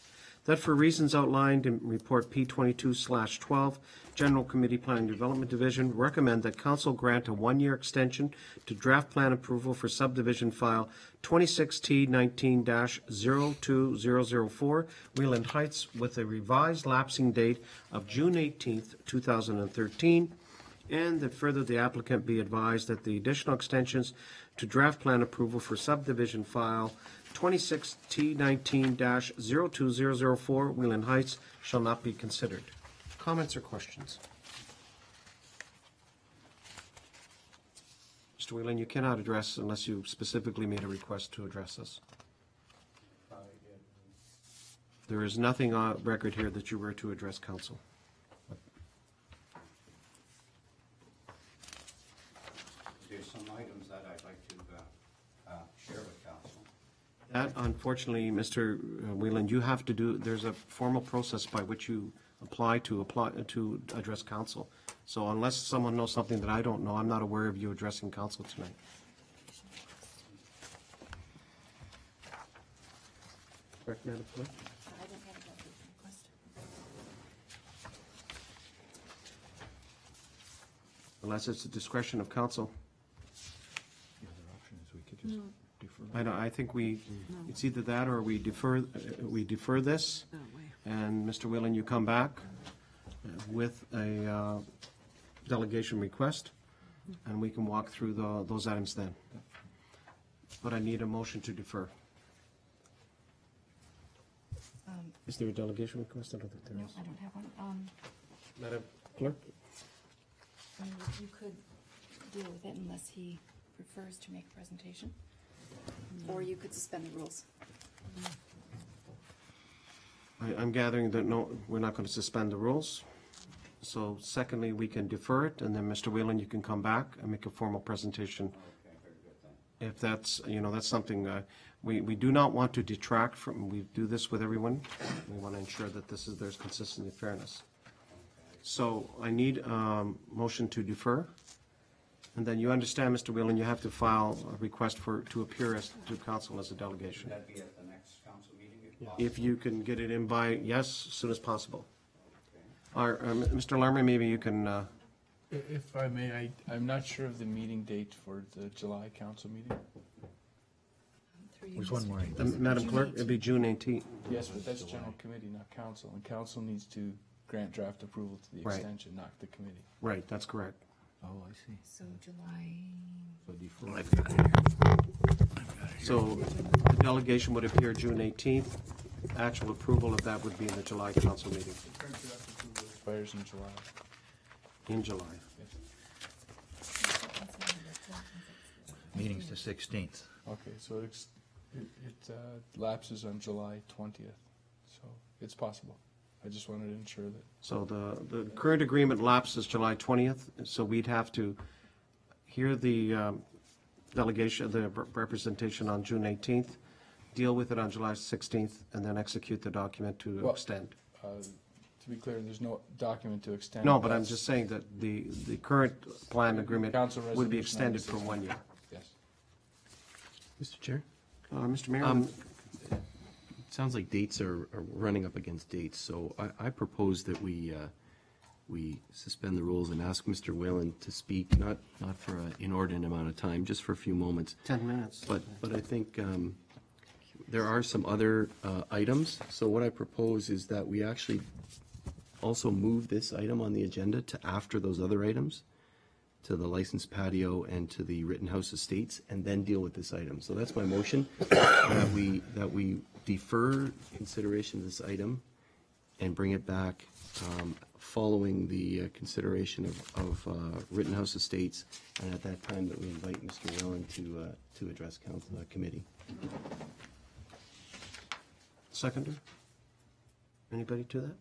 That for reasons outlined in report P22/12, General Committee Planning Development Division recommend that Council grant a one-year extension to draft plan approval for subdivision file 26T19-02004 Whelan Heights with a revised lapsing date of June 18th, 2013, and that further the applicant be advised that the additional extensions to draft plan approval for subdivision file 26T19-02004 Whelan Heights shall not be considered. Comments or questions? Mr. Whelan, you cannot address unless you specifically made a request to address us. There is nothing on record here that you were to address council. There's some items that I'd like to share with council. That, unfortunately, Mr. Whelan, you have to do, there's a formal process by which you apply to address council. So unless someone knows something that I don't know, I'm not aware of you addressing council tonight. Correct, Madam Clerk? I don't have a request. Unless it's the discretion of council. The other option is we could just defer. I think it's either that or we defer this, and Mr. Whelan, you come back with a delegation request, and we can walk through those items then. But I need a motion to defer. Is there a delegation request? I don't think there No, is. I don't have one. Madam Clerk? You could deal with it unless he prefers to make a presentation. Or you could suspend the rules. I'm gathering that no, we're not going to suspend the rules. So secondly, we can defer it, and then Mr. Whelan, you can come back and make a formal presentation. Okay, very good then. If that's, that's something, we do not want to detract from, we do this with everyone. We want to ensure that there's consistency and fairness. So I need motion to defer. And then you understand, Mr. Whelan, you have to file a request to appear to council as a delegation. Would that be at the next council meeting if possible? If you can get it in by, yes, as soon as possible. Okay. Or, Mr. Larmer, maybe you can, If I may, I'm not sure of the meeting date for the July council meeting. There's one more. Madam Clerk, it'd be June 18th. Yes, but that's general committee, not council, and council needs to grant draft approval to the Right. extension, not the committee. Right, that's correct. Oh, I see. So July. So defer. So the delegation would appear June 18th, actual approval of that would be in the July council meeting, Current draft approval expires in July. in July. Meeting's the 16th. Okay, so it lapses on July 20th, so it's possible. I just wanted to ensure that. So the current agreement lapses July 20th, so we'd have to hear the delegation, the representation on June 18th, deal with it on July 16th, and then execute the document to Well, extend. To be clear, there's no document to extend. No, but I'm That's- just saying that the current plan agreement Council would be resolution on the extended for 1 year. Yes. Mr. Chair? Mr. Mayor? It sounds like dates are running up against dates, so I propose that we suspend the rules and ask Mr. Whalen to speak, not for an inordinate amount of time, just for a few moments. 10 minutes. But I think there are some other items, so what I propose is that we actually also move this item on the agenda to after those other items, to the licensed patio and to the Rittenhouse Estates, and then deal with this item. So that's my motion, that we defer consideration of this item and bring it back following the consideration of Rittenhouse Estates, and at that time that we invite Mr. Whalen to address council committee. Seconder? Anybody to that?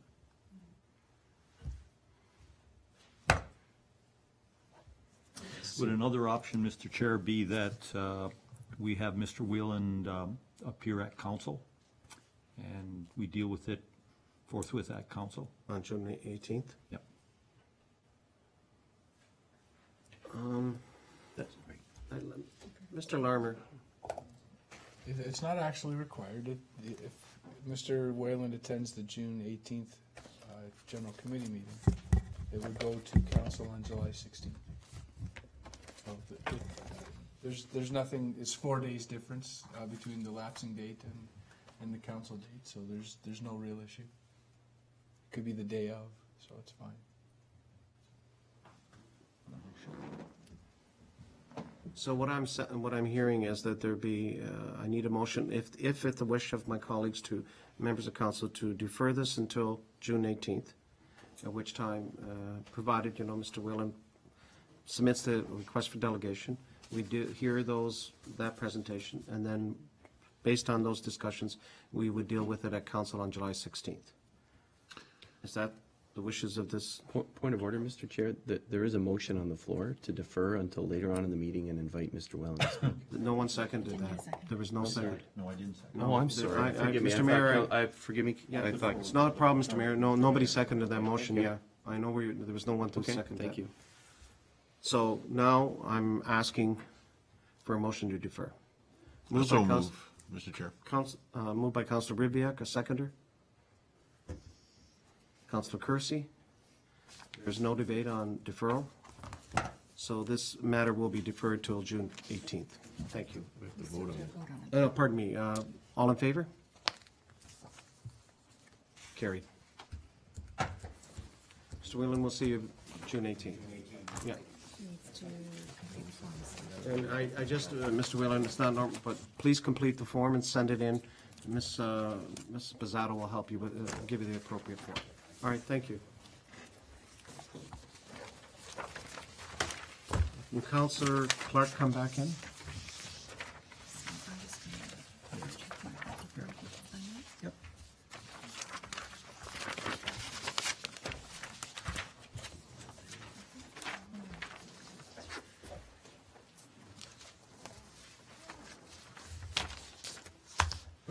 Would another option, Mr. Chair, be that we have Mr. Whelan appear at council, and we deal with it forthwith at council? On June 18th? Yep. That's right. Mr. Larmer, It's not actually required. If Mr. Wayland attends the June 18th general committee meeting, it would go to council on July 16th. So there's nothing, it's 4 days difference between the lapsing date and the council date, so there's no real issue. Could be the day of, so it's fine. so what I'm hearing is that there be, I need a motion, if at the wish of my colleagues to, members of council, to defer this until June 18th, at which time, provided, Mr. Whelan submits the request for delegation, we do hear that presentation, and then, based on those discussions, we would deal with it at council on July 16th. Is that the wishes of this? Point of order, Mr. Chair, that there is a motion on the floor to defer until later on in the meeting and invite Mr. Whalen to speak. No one seconded that. There was no second. No, I didn't say. Oh, I'm sorry. Forgive me. Mr. Mayor, Forgive me. yeah, I thought. it's not a problem, Mr. Mayor. No, nobody seconded that motion, Okay. yeah. I know there was no one to Okay, second that. thank you. So now I'm asking for a motion to defer. Moved by So Council- move, Mr. Chair. Moved by Councilor Ribbiak, a seconder. Councilor Kersey. There's no debate on deferral. So this matter will be deferred till June 18th. Thank you. We have to vote on it. Pardon me, all in favor? Carried. Mr. Whelan, we'll see you June 18th. Yeah. And I just, Mr. Whelan, it's not normal, but please complete the form and send it in. Ms. Bizzato will help you, give you the appropriate form. All right, thank you. Will Councilor Clark come back in? Yep.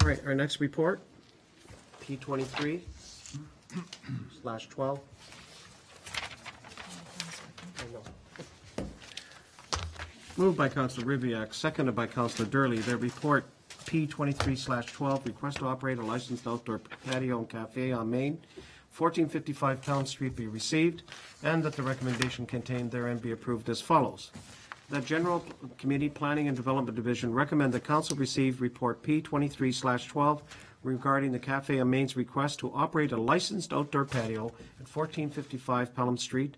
All right, our next report, P23/12. Moved by Councilor Ribbiak, seconded by Councilor Durley. Their report, P23/12, request to operate a licensed outdoor patio and cafe on Main, 1455 Town Street be received, and that the recommendation contained therein be approved as follows. The General Committee Planning and Development Division recommend the council receive report P23/12 regarding the Cafe on Main's request to operate a licensed outdoor patio at 1455 Pelham Street,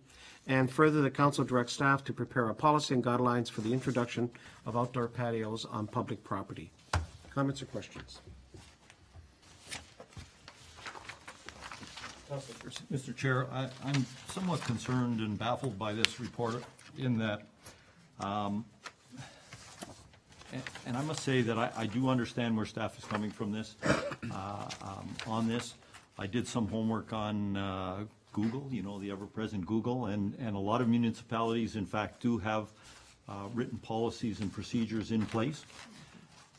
and further, the council directs staff to prepare a policy and guidelines for the introduction of outdoor patios on public property. Comments or questions? Mr. Chair, I'm somewhat concerned and baffled by this report in that, and I must say that I do understand where staff is coming from this, on this. I did some homework on Google, you know, the ever-present Google, and a lot of municipalities, in fact, do have written policies and procedures in place.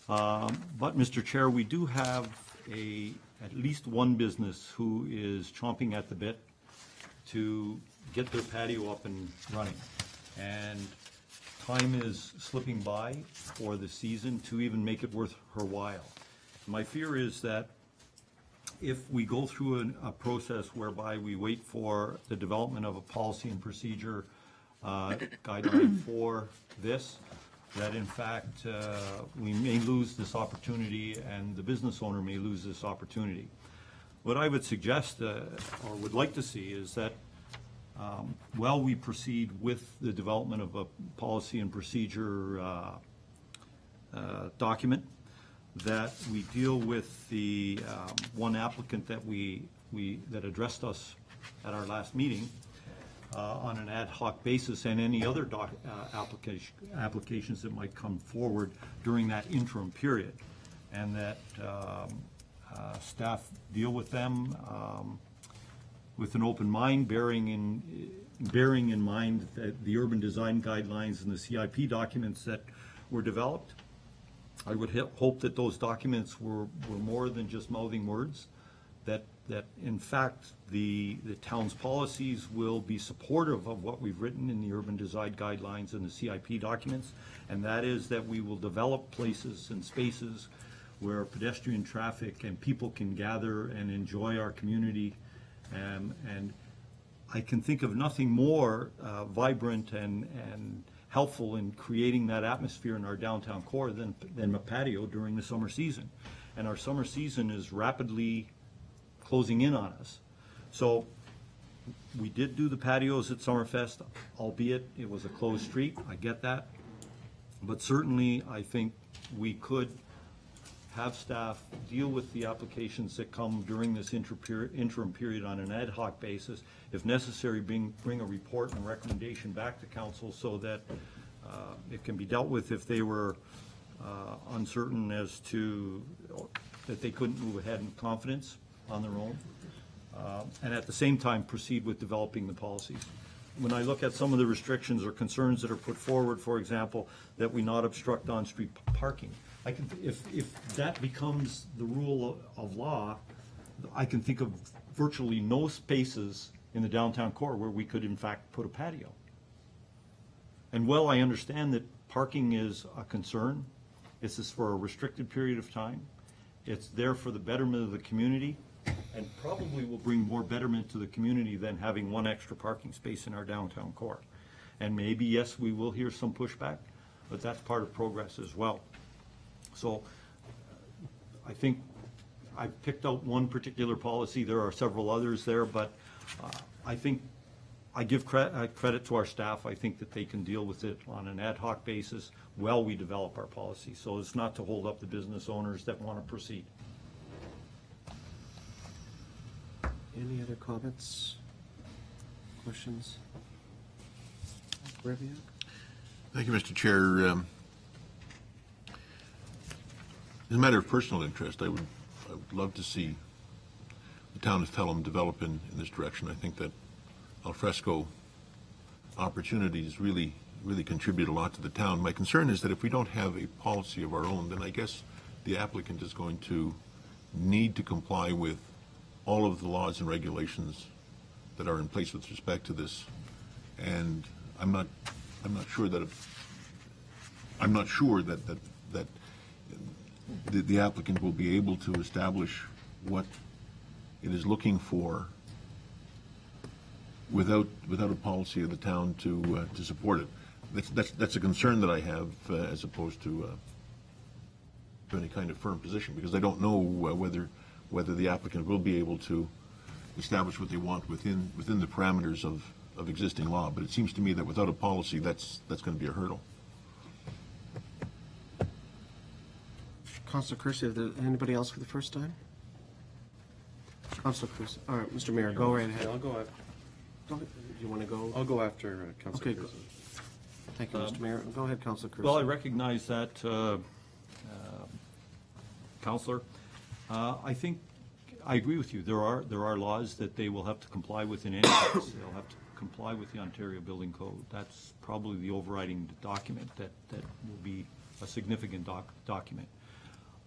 But, Mr. Chair, we do have at least one business who is chomping at the bit to get their patio up and running. And time is slipping by for the season to even make it worth her while. My fear is that if we go through a process whereby we wait for the development of a policy and procedure guideline for this, that in fact we may lose this opportunity and the business owner may lose this opportunity. What I would suggest or would like to see is that while we proceed with the development of a policy and procedure document, that we deal with the one applicant that that addressed us at our last meeting on an ad hoc basis, and any other applications that might come forward during that interim period, and that staff deal with them with an open mind, bearing in mind that the urban design guidelines and the CIP documents that were developed. I would hope that those documents were more than just mouthing words, that in fact the town's policies will be supportive of what we've written in the urban design guidelines and the CIP documents, and that is that we will develop places and spaces where pedestrian traffic and people can gather and enjoy our community. And I can think of nothing more vibrant and helpful in creating that atmosphere in our downtown core than a patio during the summer season. And our summer season is rapidly closing in on us. So we did do the patios at Summerfest, albeit it was a closed street, I get that. But certainly I think we could have staff deal with the applications that come during this interim period on an ad hoc basis. If necessary, bring a report and recommendation back to council so that it can be dealt with if they were uncertain as to that they couldn't move ahead in confidence on their own. And at the same time, proceed with developing the policies. When I look at some of the restrictions or concerns that are put forward, for example, that we not obstruct on-street parking, I can, if that becomes the rule of law, I can think of virtually no spaces in the downtown core where we could in fact put a patio. And while I understand that parking is a concern, this is for a restricted period of time, it's there for the betterment of the community, and probably will bring more betterment to the community than having one extra parking space in our downtown core. And maybe, yes, we will hear some pushback, but that's part of progress as well. So I think I've picked out one particular policy. There are several others there, but I think I give credit to our staff. I think that they can deal with it on an ad hoc basis while we develop our policy. So it's not to hold up the business owners that want to proceed. Any other comments, questions? Review? Thank you, Mr. Chair. As a matter of personal interest, I would love to see the town of Pelham develop in this direction. I think that al fresco opportunities really contribute a lot to the town. My concern is that if we don't have a policy of our own, then I guess the applicant is going to need to comply with all of the laws and regulations that are in place with respect to this. And I'm not sure that the applicant will be able to establish what it is looking for without a policy of the town to support it. That's a concern that I have as opposed to any kind of firm position, because I don't know whether the applicant will be able to establish what they want within the parameters of existing law. But it seems to me that without a policy, that's going to be a hurdle. Councilor Kersey, anybody else for the first time? Councilor Cruz, all right, Mr. Mayor, go right ahead. I'll go after. You want to go? I'll go after Councilor Okay, Cruz. Thank you, Mr. Mayor. Go ahead, Councilor Cruz. Well, I recognize that, Counselor. I think, I agree with you. There are laws that they will have to comply with in any case. They'll have to comply with the Ontario Building Code. That's probably the overriding document that will be a significant document.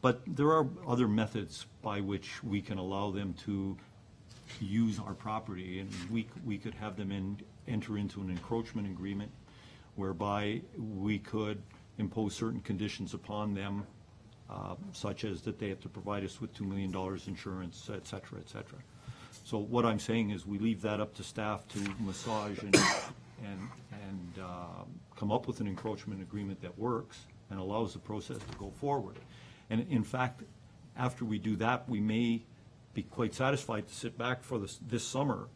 But there are other methods by which we can allow them to use our property, and we could have them enter into an encroachment agreement whereby we could impose certain conditions upon them, such as that they have to provide us with $2 million insurance, et cetera, et cetera. So what I'm saying is we leave that up to staff to massage and come up with an encroachment agreement that works and allows the process to go forward. And in fact, after we do that, we may be quite satisfied to sit back for this summer,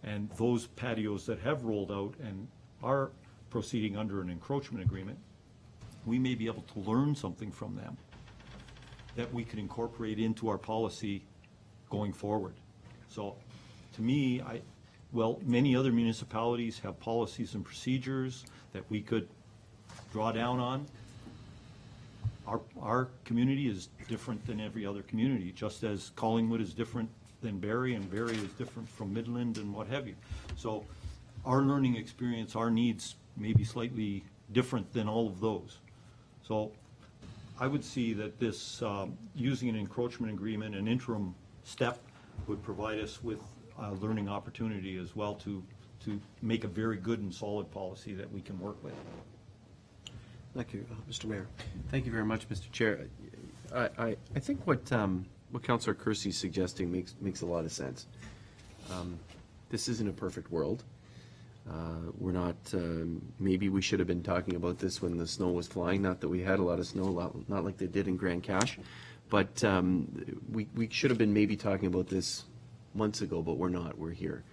and those patios that have rolled out and are proceeding under an encroachment agreement, we may be able to learn something from them that we can incorporate into our policy going forward. So to me, many other municipalities have policies and procedures that we could draw down on. Our community is different than every other community, just as Collingwood is different than Barrie, and Barrie is different from Midland and what have you. So our learning experience, our needs may be slightly different than all of those. So I would see that this, using an encroachment agreement, an interim step, would provide us with a learning opportunity as well to make a very good and solid policy that we can work with. Thank you, Mr. Mayor. Thank you very much, Mr. Chair. I think what Councillor Kersey is suggesting makes a lot of sense. This isn't a perfect world. We're not, maybe we should have been talking about this when the snow was flying, not that we had a lot of snow, not like they did in Grand Cache, but we should have been maybe talking about this months ago, but we're not, we're here.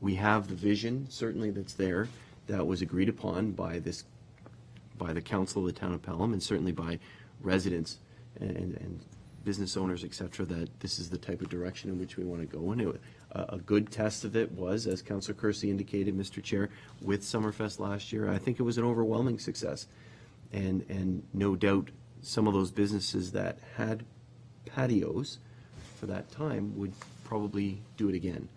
We have the vision, certainly, that's there, that was agreed upon by the council of the town of Pelham, and certainly by residents and business owners, et cetera, that this is the type of direction in which we want to go. And a good test of it was, as Councillor Kersey indicated, Mr. Chair, with Summerfest last year. I think it was an overwhelming success. And no doubt some of those businesses that had patios for that time would probably do it again.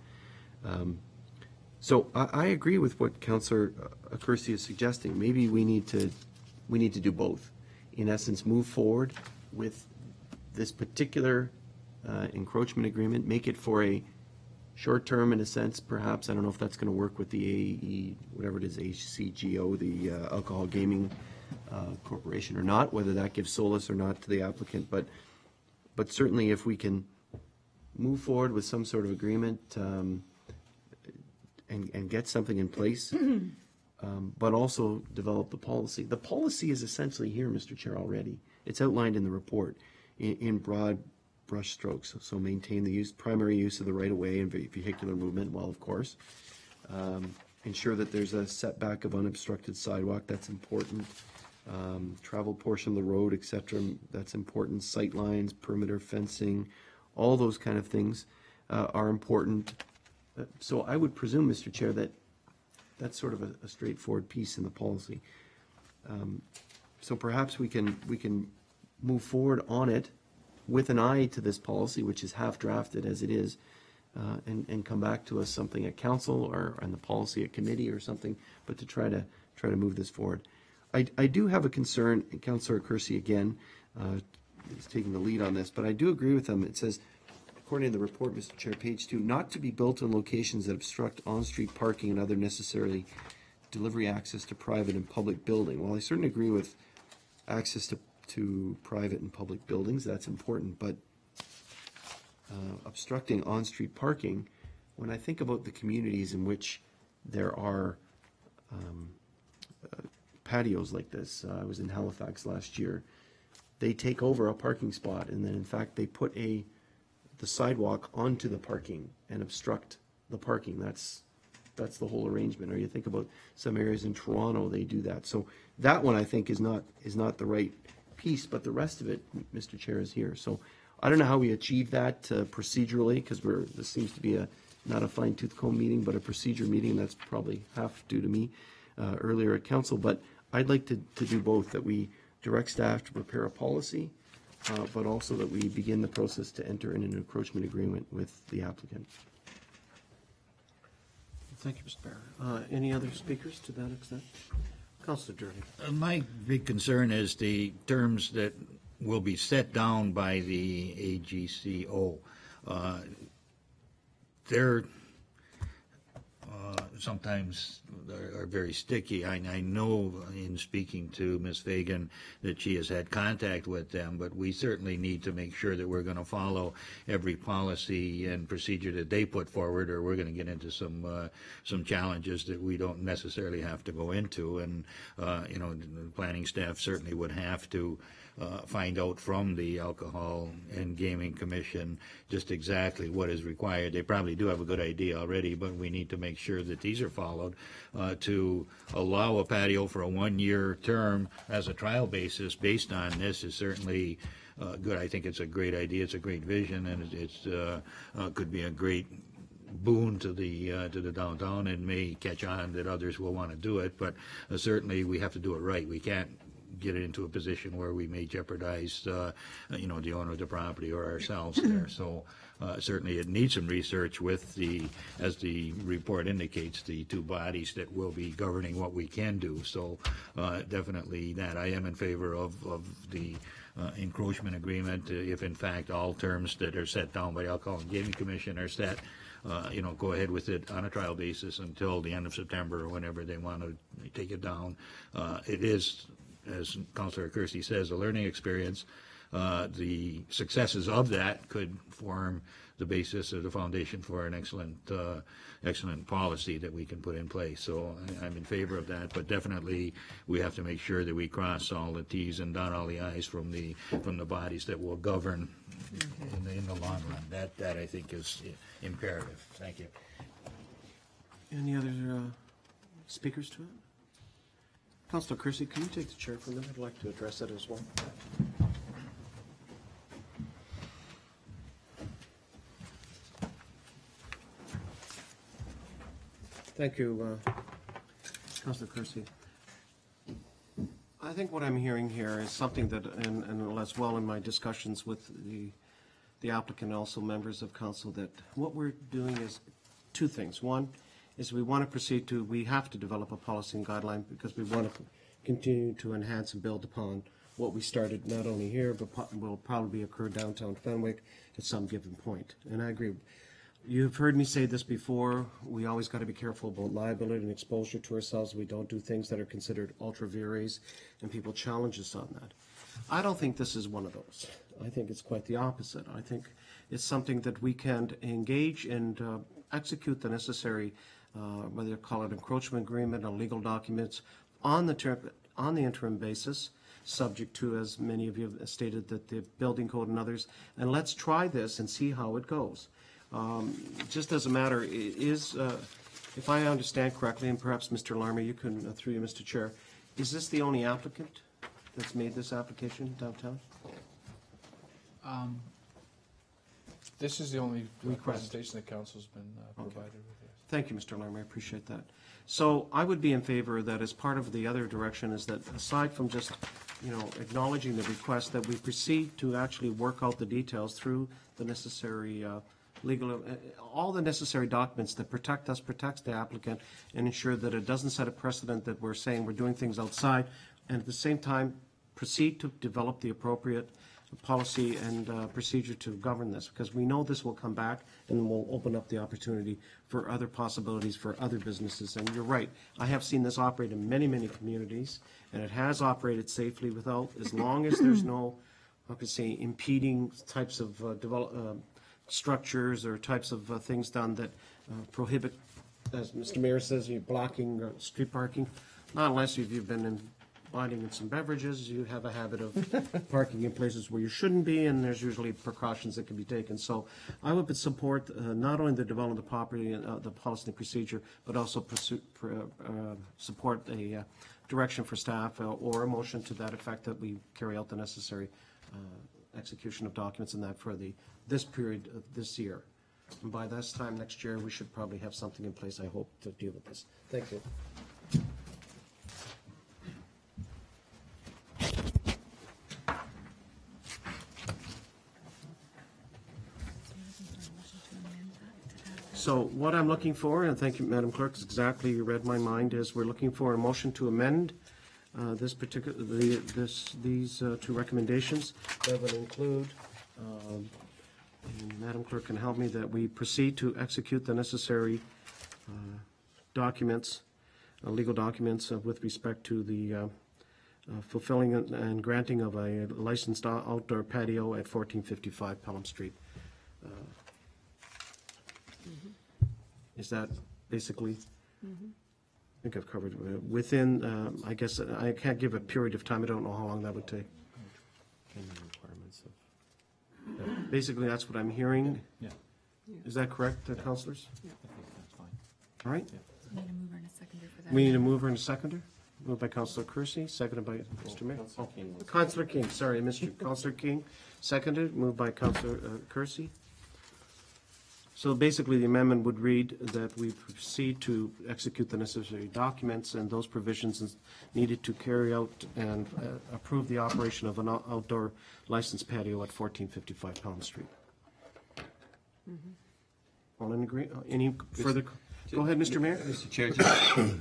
So I agree with what Councillor Kersey is suggesting. Maybe we need to do both. In essence, move forward with this particular encroachment agreement, make it for a short term in a sense, perhaps. I don't know if that's going to work with the AE, whatever it is, ACGO, the Alcohol Gaming Corporation, or not, whether that gives solace or not to the applicant. But certainly if we can move forward with some sort of agreement and get something in place, but also develop the policy. The policy is essentially here, Mr. Chair, already. It's outlined in the report in broad brush strokes. So maintain the primary use of the right-of-way and vehicular movement, well, of course. Ensure that there's a setback of unobstructed sidewalk, that's important. Travel portion of the road, et cetera, that's important. Sight lines, perimeter fencing, all those kind of things are important. So I would presume, Mr. Chair, that that's sort of a straightforward piece in the policy. So perhaps we can move forward on it with an eye to this policy, which is half drafted as it is, and come back to us something at council or on the policy at committee or something, but to try to move this forward. I do have a concern, and Councillor Kersey again is taking the lead on this, but I do agree with him. It says, according to the report, Mr. Chair, page 2, not to be built in locations that obstruct on-street parking and other necessarily delivery access to private and public building. Well, I certainly agree with access to private and public buildings, that's important, but obstructing on-street parking, when I think about the communities in which there are patios like this, I was in Halifax last year, they take over a parking spot and then in fact they put the sidewalk onto the parking and obstruct the parking. That's the whole arrangement. Or you think about some areas in Toronto, they do that. So that one I think is not the right piece, but the rest of it, Mr. Chair, is here. So I don't know how we achieve that procedurally, because this seems to be not a fine tooth comb meeting, but a procedure meeting. That's probably half due to me earlier at council. But I'd like to do both, that we direct staff to prepare a policy, but also that we begin the process to enter in an encroachment agreement with the applicant. Thank you, Mr. Mayor. Any other speakers to that extent? Councilor Durley. My big concern is the terms that will be set down by the AGCO. They're sometimes are very sticky. I know in speaking to Ms. Fagan that she has had contact with them, but we certainly need to make sure that we're going to follow every policy and procedure that they put forward, or we're going to get into some challenges that we don't necessarily have to go into. And the planning staff certainly would have to find out from the Alcohol and Gaming Commission just exactly what is required. They probably do have a good idea already, but we need to make sure that these are followed. To allow a patio for a one-year term as a trial basis based on this is certainly good. I think it's a great idea. It's a great vision, and it's could be a great boon to the downtown, and may catch on that others will want to do it. But certainly we have to do it right. We can't get it into a position where we may jeopardize, the owner of the property or ourselves there. So certainly it needs some research with as the report indicates, the two bodies that will be governing what we can do. So definitely that. I am in favor of the encroachment agreement, if in fact all terms that are set down by the Alcohol and Gaming Commission are set. Go ahead with it on a trial basis until the end of September or whenever they want to take it down. It is, as Councillor Kersey says, a learning experience. The successes of that could form the basis or the foundation for an excellent policy that we can put in place. So I'm in favor of that, but definitely we have to make sure that we cross all the T's and dot all the I's from the bodies that will govern in the long run. That I think is imperative. Thank you. Any other speakers to it? Councilor Kersey, can you take the chair for a minute? I'd like to address that as well. Thank you, Councilor Kersey. I think what I'm hearing here is something that, and as well in my discussions with the applicant, also members of council, that what we're doing is two things. One is we have to develop a policy and guideline because we want to continue to enhance and build upon what we started not only here, but will probably occur downtown Fenwick at some given point. And I agree. You've heard me say this before. We always got to be careful about liability and exposure to ourselves. We don't do things that are considered ultra vires, and people challenge us on that. I don't think this is one of those. I think it's quite the opposite. I think it's something that we can engage and execute the necessary, whether you call it encroachment agreement or legal documents, on the interim basis, subject to, as many of you have stated, that the building code and others. And let's try this and see how it goes. Just as a matter is, if I understand correctly, and perhaps Mr. Larmer, you can, through you, Mr. Chair, is this the only applicant that's made this application downtown? This is the only Request. presentation that council's been provided with. Yes. Thank you, Mr. Larmer, I appreciate that. So I would be in favor that as part of the other direction is that aside from just, acknowledging the request, that we proceed to actually work out the details through the necessary legal, all the necessary documents that protects the applicant, and ensure that it doesn't set a precedent that we're saying we're doing things outside, and at the same time proceed to develop the appropriate policy and procedure to govern this, because we know this will come back and will open up the opportunity for other possibilities for other businesses. And you're right, I have seen this operate in many, many communities, and it has operated safely without, as long as there's no, I could say, impeding types of structures or types of things done that prohibit, as Mr. Mayor says, you're blocking street parking. Not unless you've been buying in some beverages, you have a habit of parking in places where you shouldn't be, and there's usually precautions that can be taken. So I would support not only the development of the property and the policy and procedure, but also support a direction for staff or a motion to that effect that we carry out the necessary execution of documents and that for this period of this year. And by this time next year, we should probably have something in place, I hope, to deal with this. Thank you. So what I'm looking for, and thank you, Madam Clerk, is exactly, you read my mind, is we're looking for a motion to amend these two recommendations that would include, and Madam Clerk can help me, that we proceed to execute the necessary documents, legal documents with respect to the fulfilling and granting of a licensed outdoor patio at 1455 Pelham Street. Is that basically? I think I've covered within, I guess, I can't give a period of time. I don't know how long that would take. Basically, that's what I'm hearing. Yeah. Is that correct, councillors? I think that's fine. All right. Need a mover and a seconder for that. We need a mover and a seconder. Moved by Councillor Kersey, seconded by Mr. Mayor. Councillor King, sorry, Mr. Councillor King, seconded, moved by Councillor Kersey. So basically, the amendment would read that we proceed to execute the necessary documents and those provisions needed to carry out and approve the operation of an outdoor licensed patio at 1455 Pelham Street. All in agree? Any further? Go ahead, Mr. Mayor. Mr. Chair,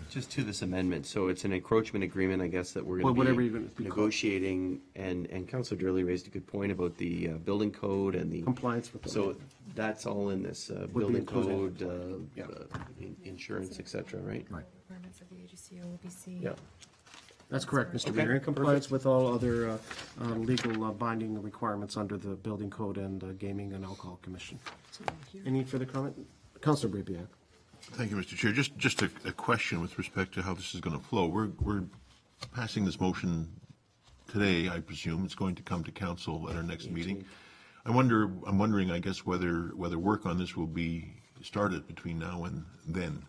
just to this amendment, so it's an encroachment agreement, I guess, that we're Well, going whatever to you're gonna be be negotiating, and Councilor Durley raised a good point about the building code and the. Compliance with the. So that's all in this be building included. code, Yeah. insurance, et cetera, right? Right. Requirements of the AGCO, OBC. Yeah. That's correct, Mr. Mayor. In compliance with all other legal binding requirements under the Building Code and Gaming and Alcohol Commission. Any further comment? Councillor Brebiak. Thank you, Mr. Chair. Just a question with respect to how this is going to flow. We're passing this motion today, I presume. It's going to come to council at our next meeting. I'm wondering, I guess, whether work on this will be started between now and then.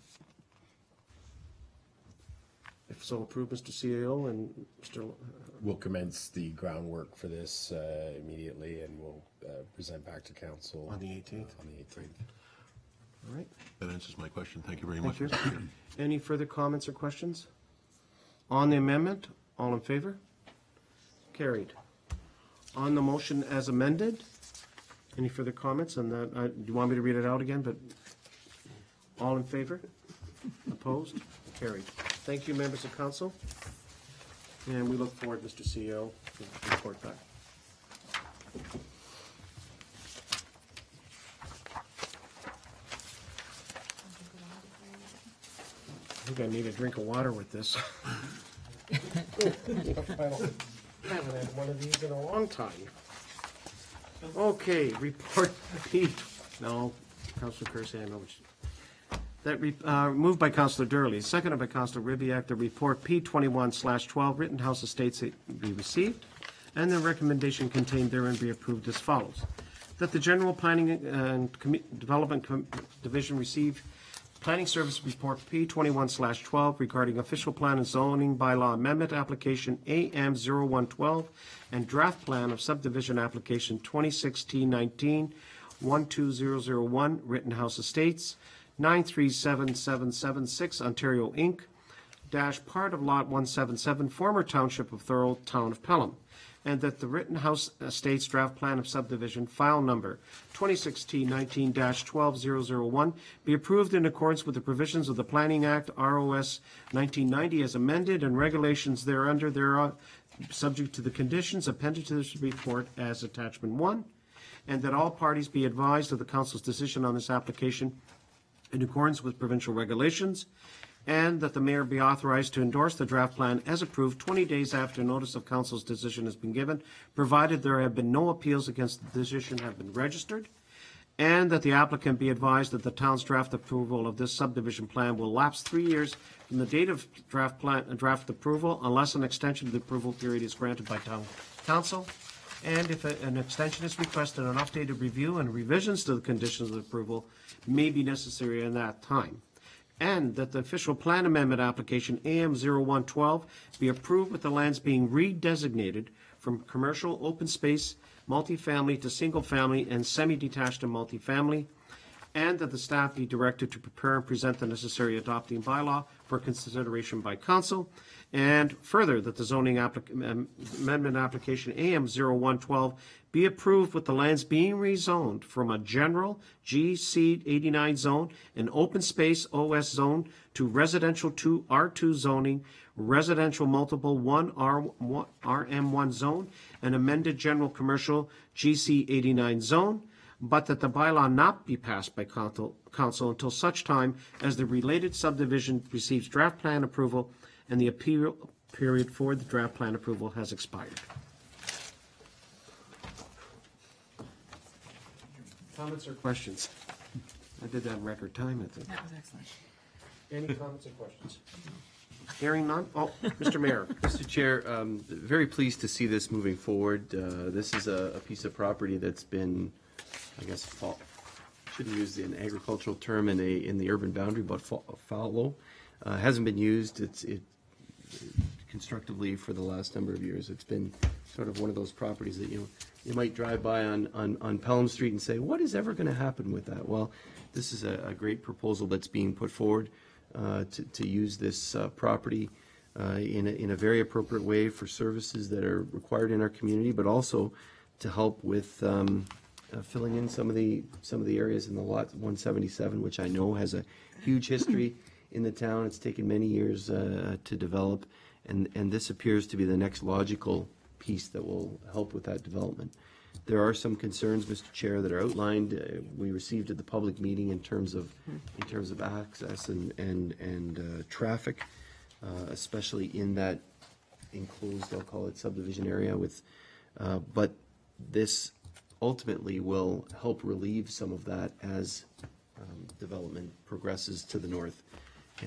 If so, approved, Mr. CAO and Mr. We'll commence the groundwork for this immediately, and we'll present back to council On the 18th? On the 18th. All right. That answers my question. Thank you very much, Thank you. Mr. Chair. Any further comments or questions? On the amendment, all in favor? Carried. On the motion as amended, any further comments on that? Do you want me to read it out again? But all in favor? Opposed? Carried. Thank you, members of council. And we look forward, Mr. CEO, to the report back. I think I need a drink of water with this. I haven't had one of these in a long time. Okay, report P. No, Councilor Kersey, I know what you. Moved by Councilor Durley, seconded by Councilor Ribbiak, the report P21/12 Rittenhouse Estates be received, and the recommendation contained therein be approved as follows. That the General Planning and Development Division receive Planning Service Report P21/12 regarding official plan and zoning bylaw amendment application AM0112 and draft plan of subdivision application 2016-19-12001 Rittenhouse Estates 937776 Ontario Inc. dash part of lot 177 former township of Thorold, town of Pelham, and that the Rittenhouse Estates draft plan of subdivision file number 2016-19-12001 be approved in accordance with the provisions of the Planning Act ROS 1990 as amended and regulations thereunder thereof, subject to the conditions appended to this report as attachment 1, and that all parties be advised of the council's decision on this application in accordance with provincial regulations, and that the mayor be authorized to endorse the draft plan as approved 20 days after notice of council's decision has been given, provided there have been no appeals against the decision have been registered, and that the applicant be advised that the town's draft approval of this subdivision plan will lapse 3 years from the date of draft approval unless an extension of the approval period is granted by town council, and if an extension is requested, an updated review and revisions to the conditions of approval may be necessary in that time, and that the official plan amendment application AM0112 be approved with the lands being redesignated from commercial open space multifamily to single-family, and semi-detached to multifamily, and that the staff be directed to prepare and present the necessary adopting bylaw for consideration by council, and further, that the zoning amendment application AM 0112 be approved with the lands being rezoned from a general GC 89 zone, an open space OS zone, to residential 2 R2 zoning, residential multiple 1 RM1 zone, an amended general commercial GC 89 zone, but that the bylaw not be passed by council until such time as the related subdivision receives draft plan approval and the appeal period for the draft plan approval has expired. Comments or questions? I did that in record time, I think. That was excellent. Any comments or questions? Hearing none? Oh, Mr. Mayor. Mr. Chair, very pleased to see this moving forward. This is a piece of property that's been, I guess, shouldn't use an agricultural term in the urban boundary, but fallow. Hasn't been used. It constructively for the last number of years. It's been sort of one of those properties that you might drive by on Pelham Street and say, what is ever going to happen with that? Well, this is a great proposal that's being put forward to use this property in a very appropriate way for services that are required in our community, but also to help with filling in some of the areas in the lot 177, which I know has a huge history in the town. It's taken many years to develop, and this appears to be the next logical piece that will help with that development. There are some concerns, Mr. Chair, that are outlined. We received at the public meeting in terms of access and traffic, especially in that enclosed, I'll call it, subdivision area. But this ultimately will help relieve some of that as development progresses to the north.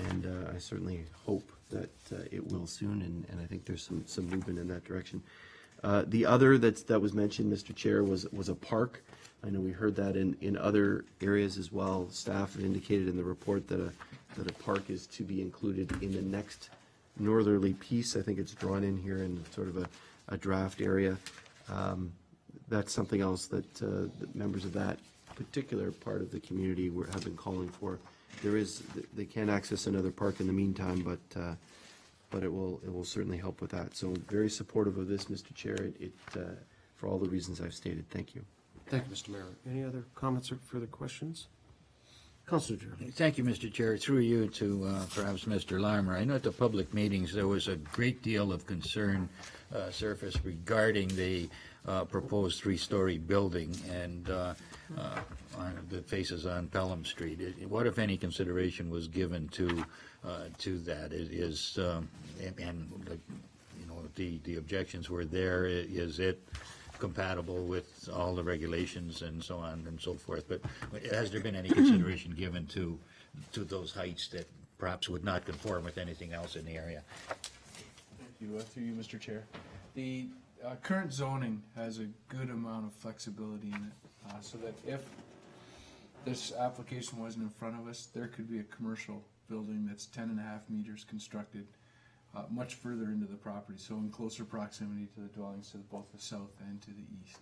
And I certainly hope that it will soon, and I think there's some movement in that direction. The other that was mentioned, Mr. Chair, was a park. I know we heard that in other areas as well. Staff had indicated in the report that a park is to be included in the next northerly piece. I think it's drawn in here in sort of a draft area. That's something else that members of that particular part of the community have been calling for. They can access another park in the meantime, but it will certainly help with that. So very supportive of this, Mr. Chair, for all the reasons I've stated. Thank you. Thank you, Mr. Mayor. Any other comments or further questions? Councilor Gerald. Thank you, Mr. Chair. Through you to perhaps Mr. Larmer. I know at the public meetings there was a great deal of concern surfaced regarding the proposed three-story building and that faces on Pelham Street. What, if any, consideration was given to that? The objections were there. Is it compatible with all the regulations and so on and so forth? But has there been any consideration given to those heights that perhaps would not conform with anything else in the area? Thank you. Through you, Mr. Chair. The current zoning has a good amount of flexibility in it, so that if this application wasn't in front of us, there could be a commercial building that's 10.5 meters constructed much further into the property, so in closer proximity to the dwellings to both the south and to the east.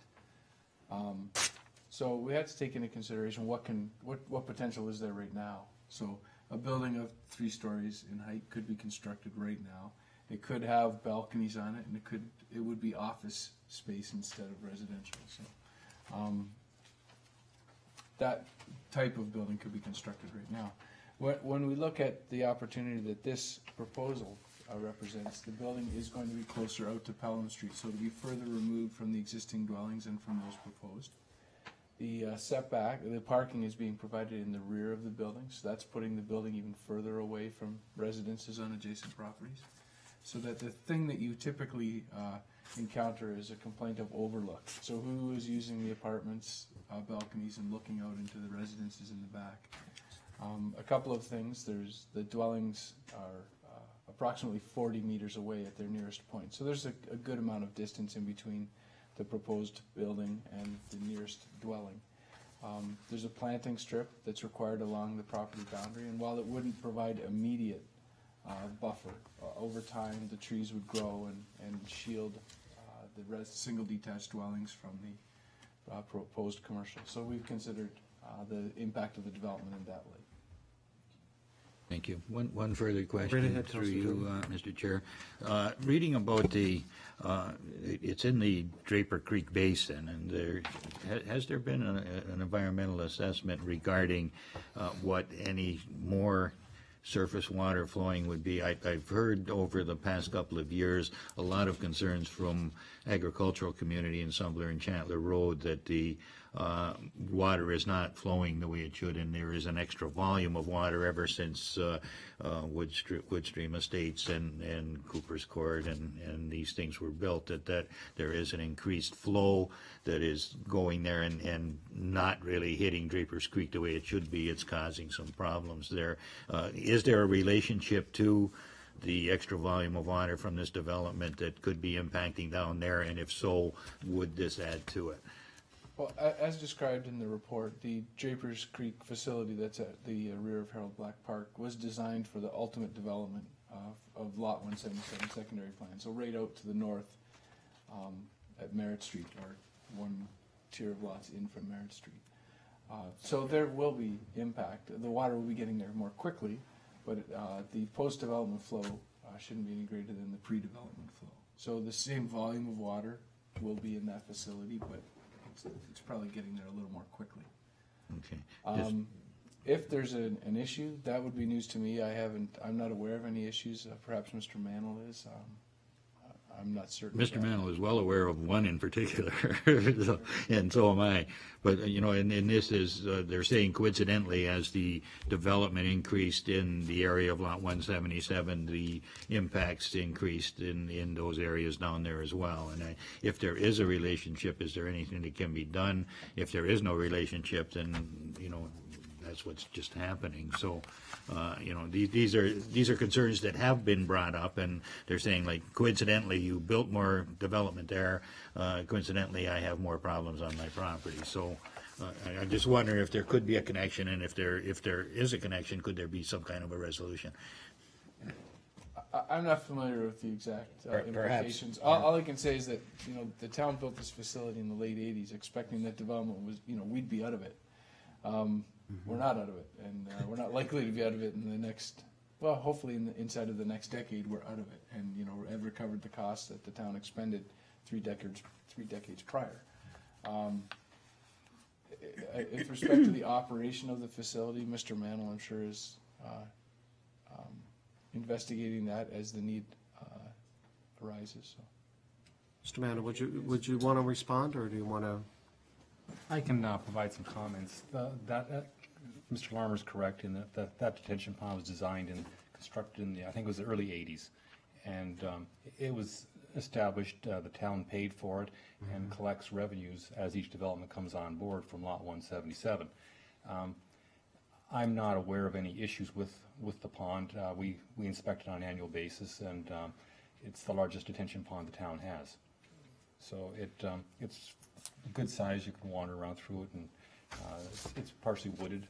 So we had to take into consideration what potential is there right now. So a building of 3 stories in height could be constructed right now. It could have balconies on it, and it would be office space instead of residential. So that type of building could be constructed right now. When we look at the opportunity that this proposal represents, the building is going to be closer out to Pelham Street, so to be further removed from the existing dwellings and from those proposed. The setback, the parking is being provided in the rear of the building, so that's putting the building even further away from residences on adjacent properties. So that the thing that you typically encounter is a complaint of overlook. So who is using the apartments, balconies, and looking out into the residences in the back? A couple of things. The dwellings are approximately 40 meters away at their nearest point. So there's a good amount of distance in between the proposed building and the nearest dwelling. There's a planting strip that's required along the property boundary, and while it wouldn't provide immediate buffer, over time the trees would grow and shield the single detached dwellings from proposed commercial. So we've considered the impact of the development in that way. Thank you. One further Right question ahead, through Councilor you, Mr. Chair. Reading about it's in the Draper Creek Basin, and has there been an environmental assessment regarding what any more surface water flowing would be? I've heard over the past couple of years a lot of concerns from agricultural community in Sumbler and Chandler Road that the water is not flowing the way it should, and there is an extra volume of water ever since Woodstream Estates and Cooper's Court and these things were built, that there is an increased flow that is going there and not really hitting Draper's Creek the way it should be. It's causing some problems there. Is there a relationship to the extra volume of water from this development that could be impacting down there, and if so, would this add to it? Well, as described in the report, the Drapers Creek facility that's at the rear of Harold Black Park was designed for the ultimate development of Lot 177 secondary plan. So right out to the north at Merritt Street, or one tier of lots in from Merritt Street. So there will be impact. The water will be getting there more quickly, but the post-development flow shouldn't be any greater than the pre-development flow. So the same volume of water will be in that facility, but it's probably getting there a little more quickly. Okay. If there's an issue, that would be news to me. I'm not aware of any issues. Perhaps Mr. Mantle is. I'm not certain. Mr. Mantle is well aware of one in particular, and so am I. But, and this is, they're saying coincidentally, as the development increased in the area of Lot 177, the impacts increased in those areas down there as well. And if there is a relationship, is there anything that can be done? If there is no relationship, then, that's what's just happening. So, these are concerns that have been brought up, and they're saying, like, coincidentally, you built more development there. Coincidentally, I have more problems on my property. So, I'm just wondering if there could be a connection, and if there is a connection, could there be some kind of a resolution? I'm not familiar with the exact implications. Perhaps. All I can say is that the town built this facility in the late '80s, expecting that development was we'd be out of it. We're not out of it, and we're not likely to be out of it in the next, well, hopefully inside of the next decade we're out of it, and have recovered the costs that the town expended three decades prior. With respect to the operation of the facility, Mr. Mantle, I'm sure, is investigating that as the need arises. So. Mr. Mantle, would you want to respond, or do you want to? I can provide some comments. Mr. Larmer is correct in that detention pond was designed and constructed in I think it was the early '80s, and it was established. The town paid for it and collects revenues as each development comes on board from Lot 177. I'm not aware of any issues with the pond. We inspect it on an annual basis, and it's the largest detention pond the town has. So it's a good size. You can wander around through it, and it's partially wooded,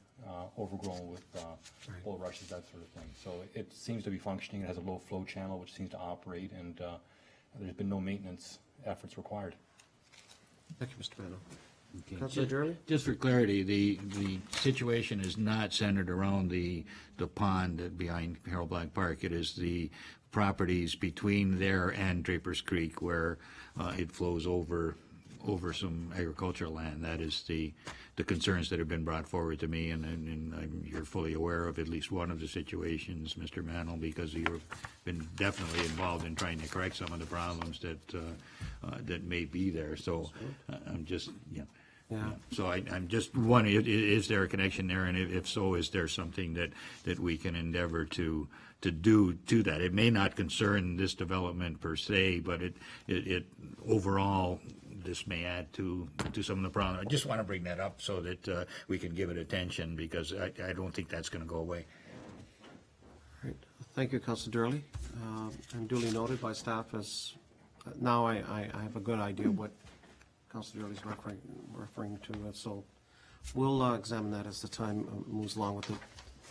overgrown with bulrushes, that sort of thing. So it seems to be functioning. It has a low flow channel which seems to operate, and there's been no maintenance efforts required. Thank you, Mr. Mantle. Okay. Councilor Durley? Just for clarity, the situation is not centered around the pond behind Harold Black Park. It is the properties between there and Drapers Creek where it flows over some agricultural land. That is the concerns that have been brought forward to me, and you're fully aware of at least one of the situations, Mr. Mantle, because you've been definitely involved in trying to correct some of the problems that may be there. So I'm just, So I'm just wondering, is there a connection there, and if so, is there something that we can endeavor to do to that? It may not concern this development per se, but it overall, this may add to some of the problems. I just want to bring that up so that we can give it attention, because I don't think that's going to go away. All right. Thank you, Councilor Durley. And duly noted by staff as now I have a good idea what Councilor Durley is referring to. So we'll examine that as the time moves along with the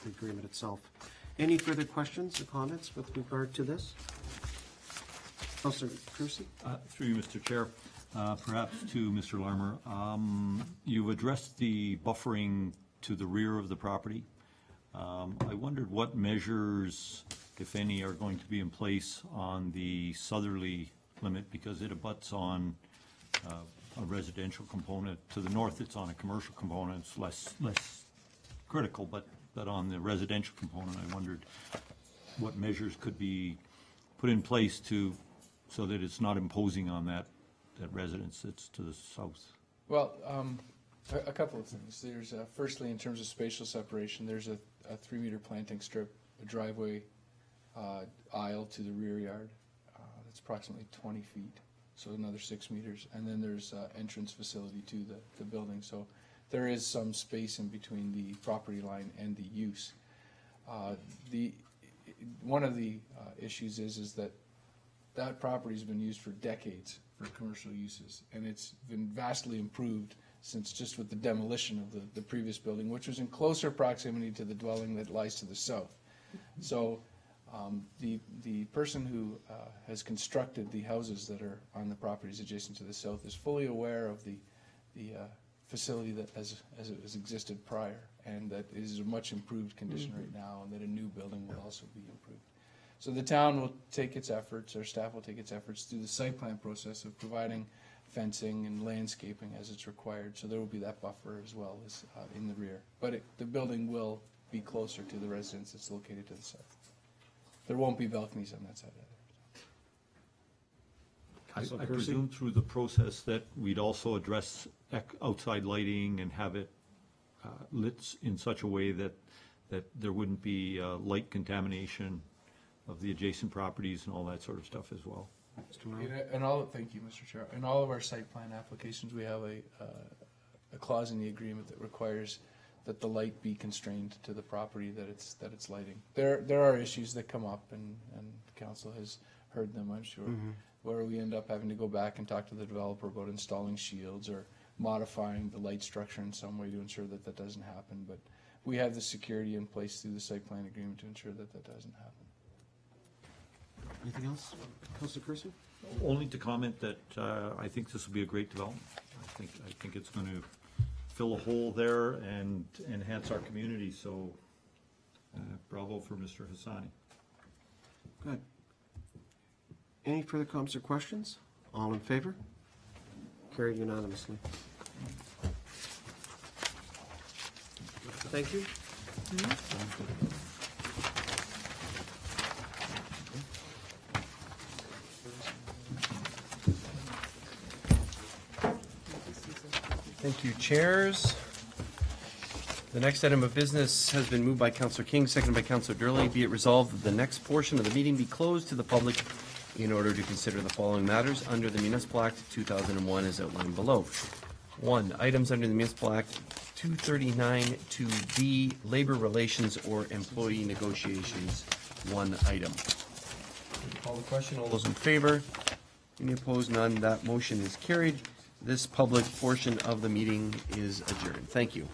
agreement itself. Any further questions or comments with regard to this? Councilor Kersey? Through you, Mr. Chair. Perhaps to Mr. Larmer. You've addressed the buffering to the rear of the property. I wondered what measures, if any, are going to be in place on the southerly limit, because it abuts on a residential component. To the north, it's on a commercial component. It's less critical, but on the residential component, I wondered what measures could be put in place so that it's not imposing on that residence that's to the south. Well, a couple of things. There's, firstly, in terms of spatial separation, there's a 3-meter planting strip, a driveway aisle to the rear yard. That's approximately 20 feet, so another 6 meters. And then there's entrance facility to the building. So there is some space in between the property line and the use. One of the issues is that property's been used for decades for commercial uses, and it's been vastly improved since just with the demolition of the previous building, which was in closer proximity to the dwelling that lies to the south. So the person who has constructed the houses that are on the properties adjacent to the south is fully aware of the facility that as it has existed prior, and that it is a much improved condition right now, and that a new building will also be improved. So the town will take its efforts, our staff will take its efforts through the site plan process of providing fencing and landscaping as it's required. So there will be that buffer as well as in the rear. But the building will be closer to the residence that's located to the south. There won't be balconies on that side either. I presume through the process that we'd also address outside lighting and have it lit in such a way that there wouldn't be light contamination of the adjacent properties and all that sort of stuff as well. Thank you, Mr. Chair. In all of our site plan applications, we have a clause in the agreement that requires that the light be constrained to the property that it's lighting. There are issues that come up, and council has heard them, I'm sure, where we end up having to go back and talk to the developer about installing shields or modifying the light structure in some way to ensure that that doesn't happen. But we have the security in place through the site plan agreement to ensure that that doesn't happen. Anything else? Councilor Kersey? Only to comment that I think this will be a great development. I think it's going to fill a hole there and enhance our community. So, bravo for Mr. Hassani. Good. Any further comments or questions? All in favor? Carried unanimously. Thank you. Thank you, chairs. The next item of business has been moved by Councillor King, seconded by Councillor Durley. Be it resolved that the next portion of the meeting be closed to the public in order to consider the following matters under the Municipal Act 2001 as outlined below. 1. Items under the Municipal Act 239-2B, labor relations or employee negotiations. 1 item. Call the question. All those in favor? Any opposed? None. That motion is carried. This public portion of the meeting is adjourned. Thank you.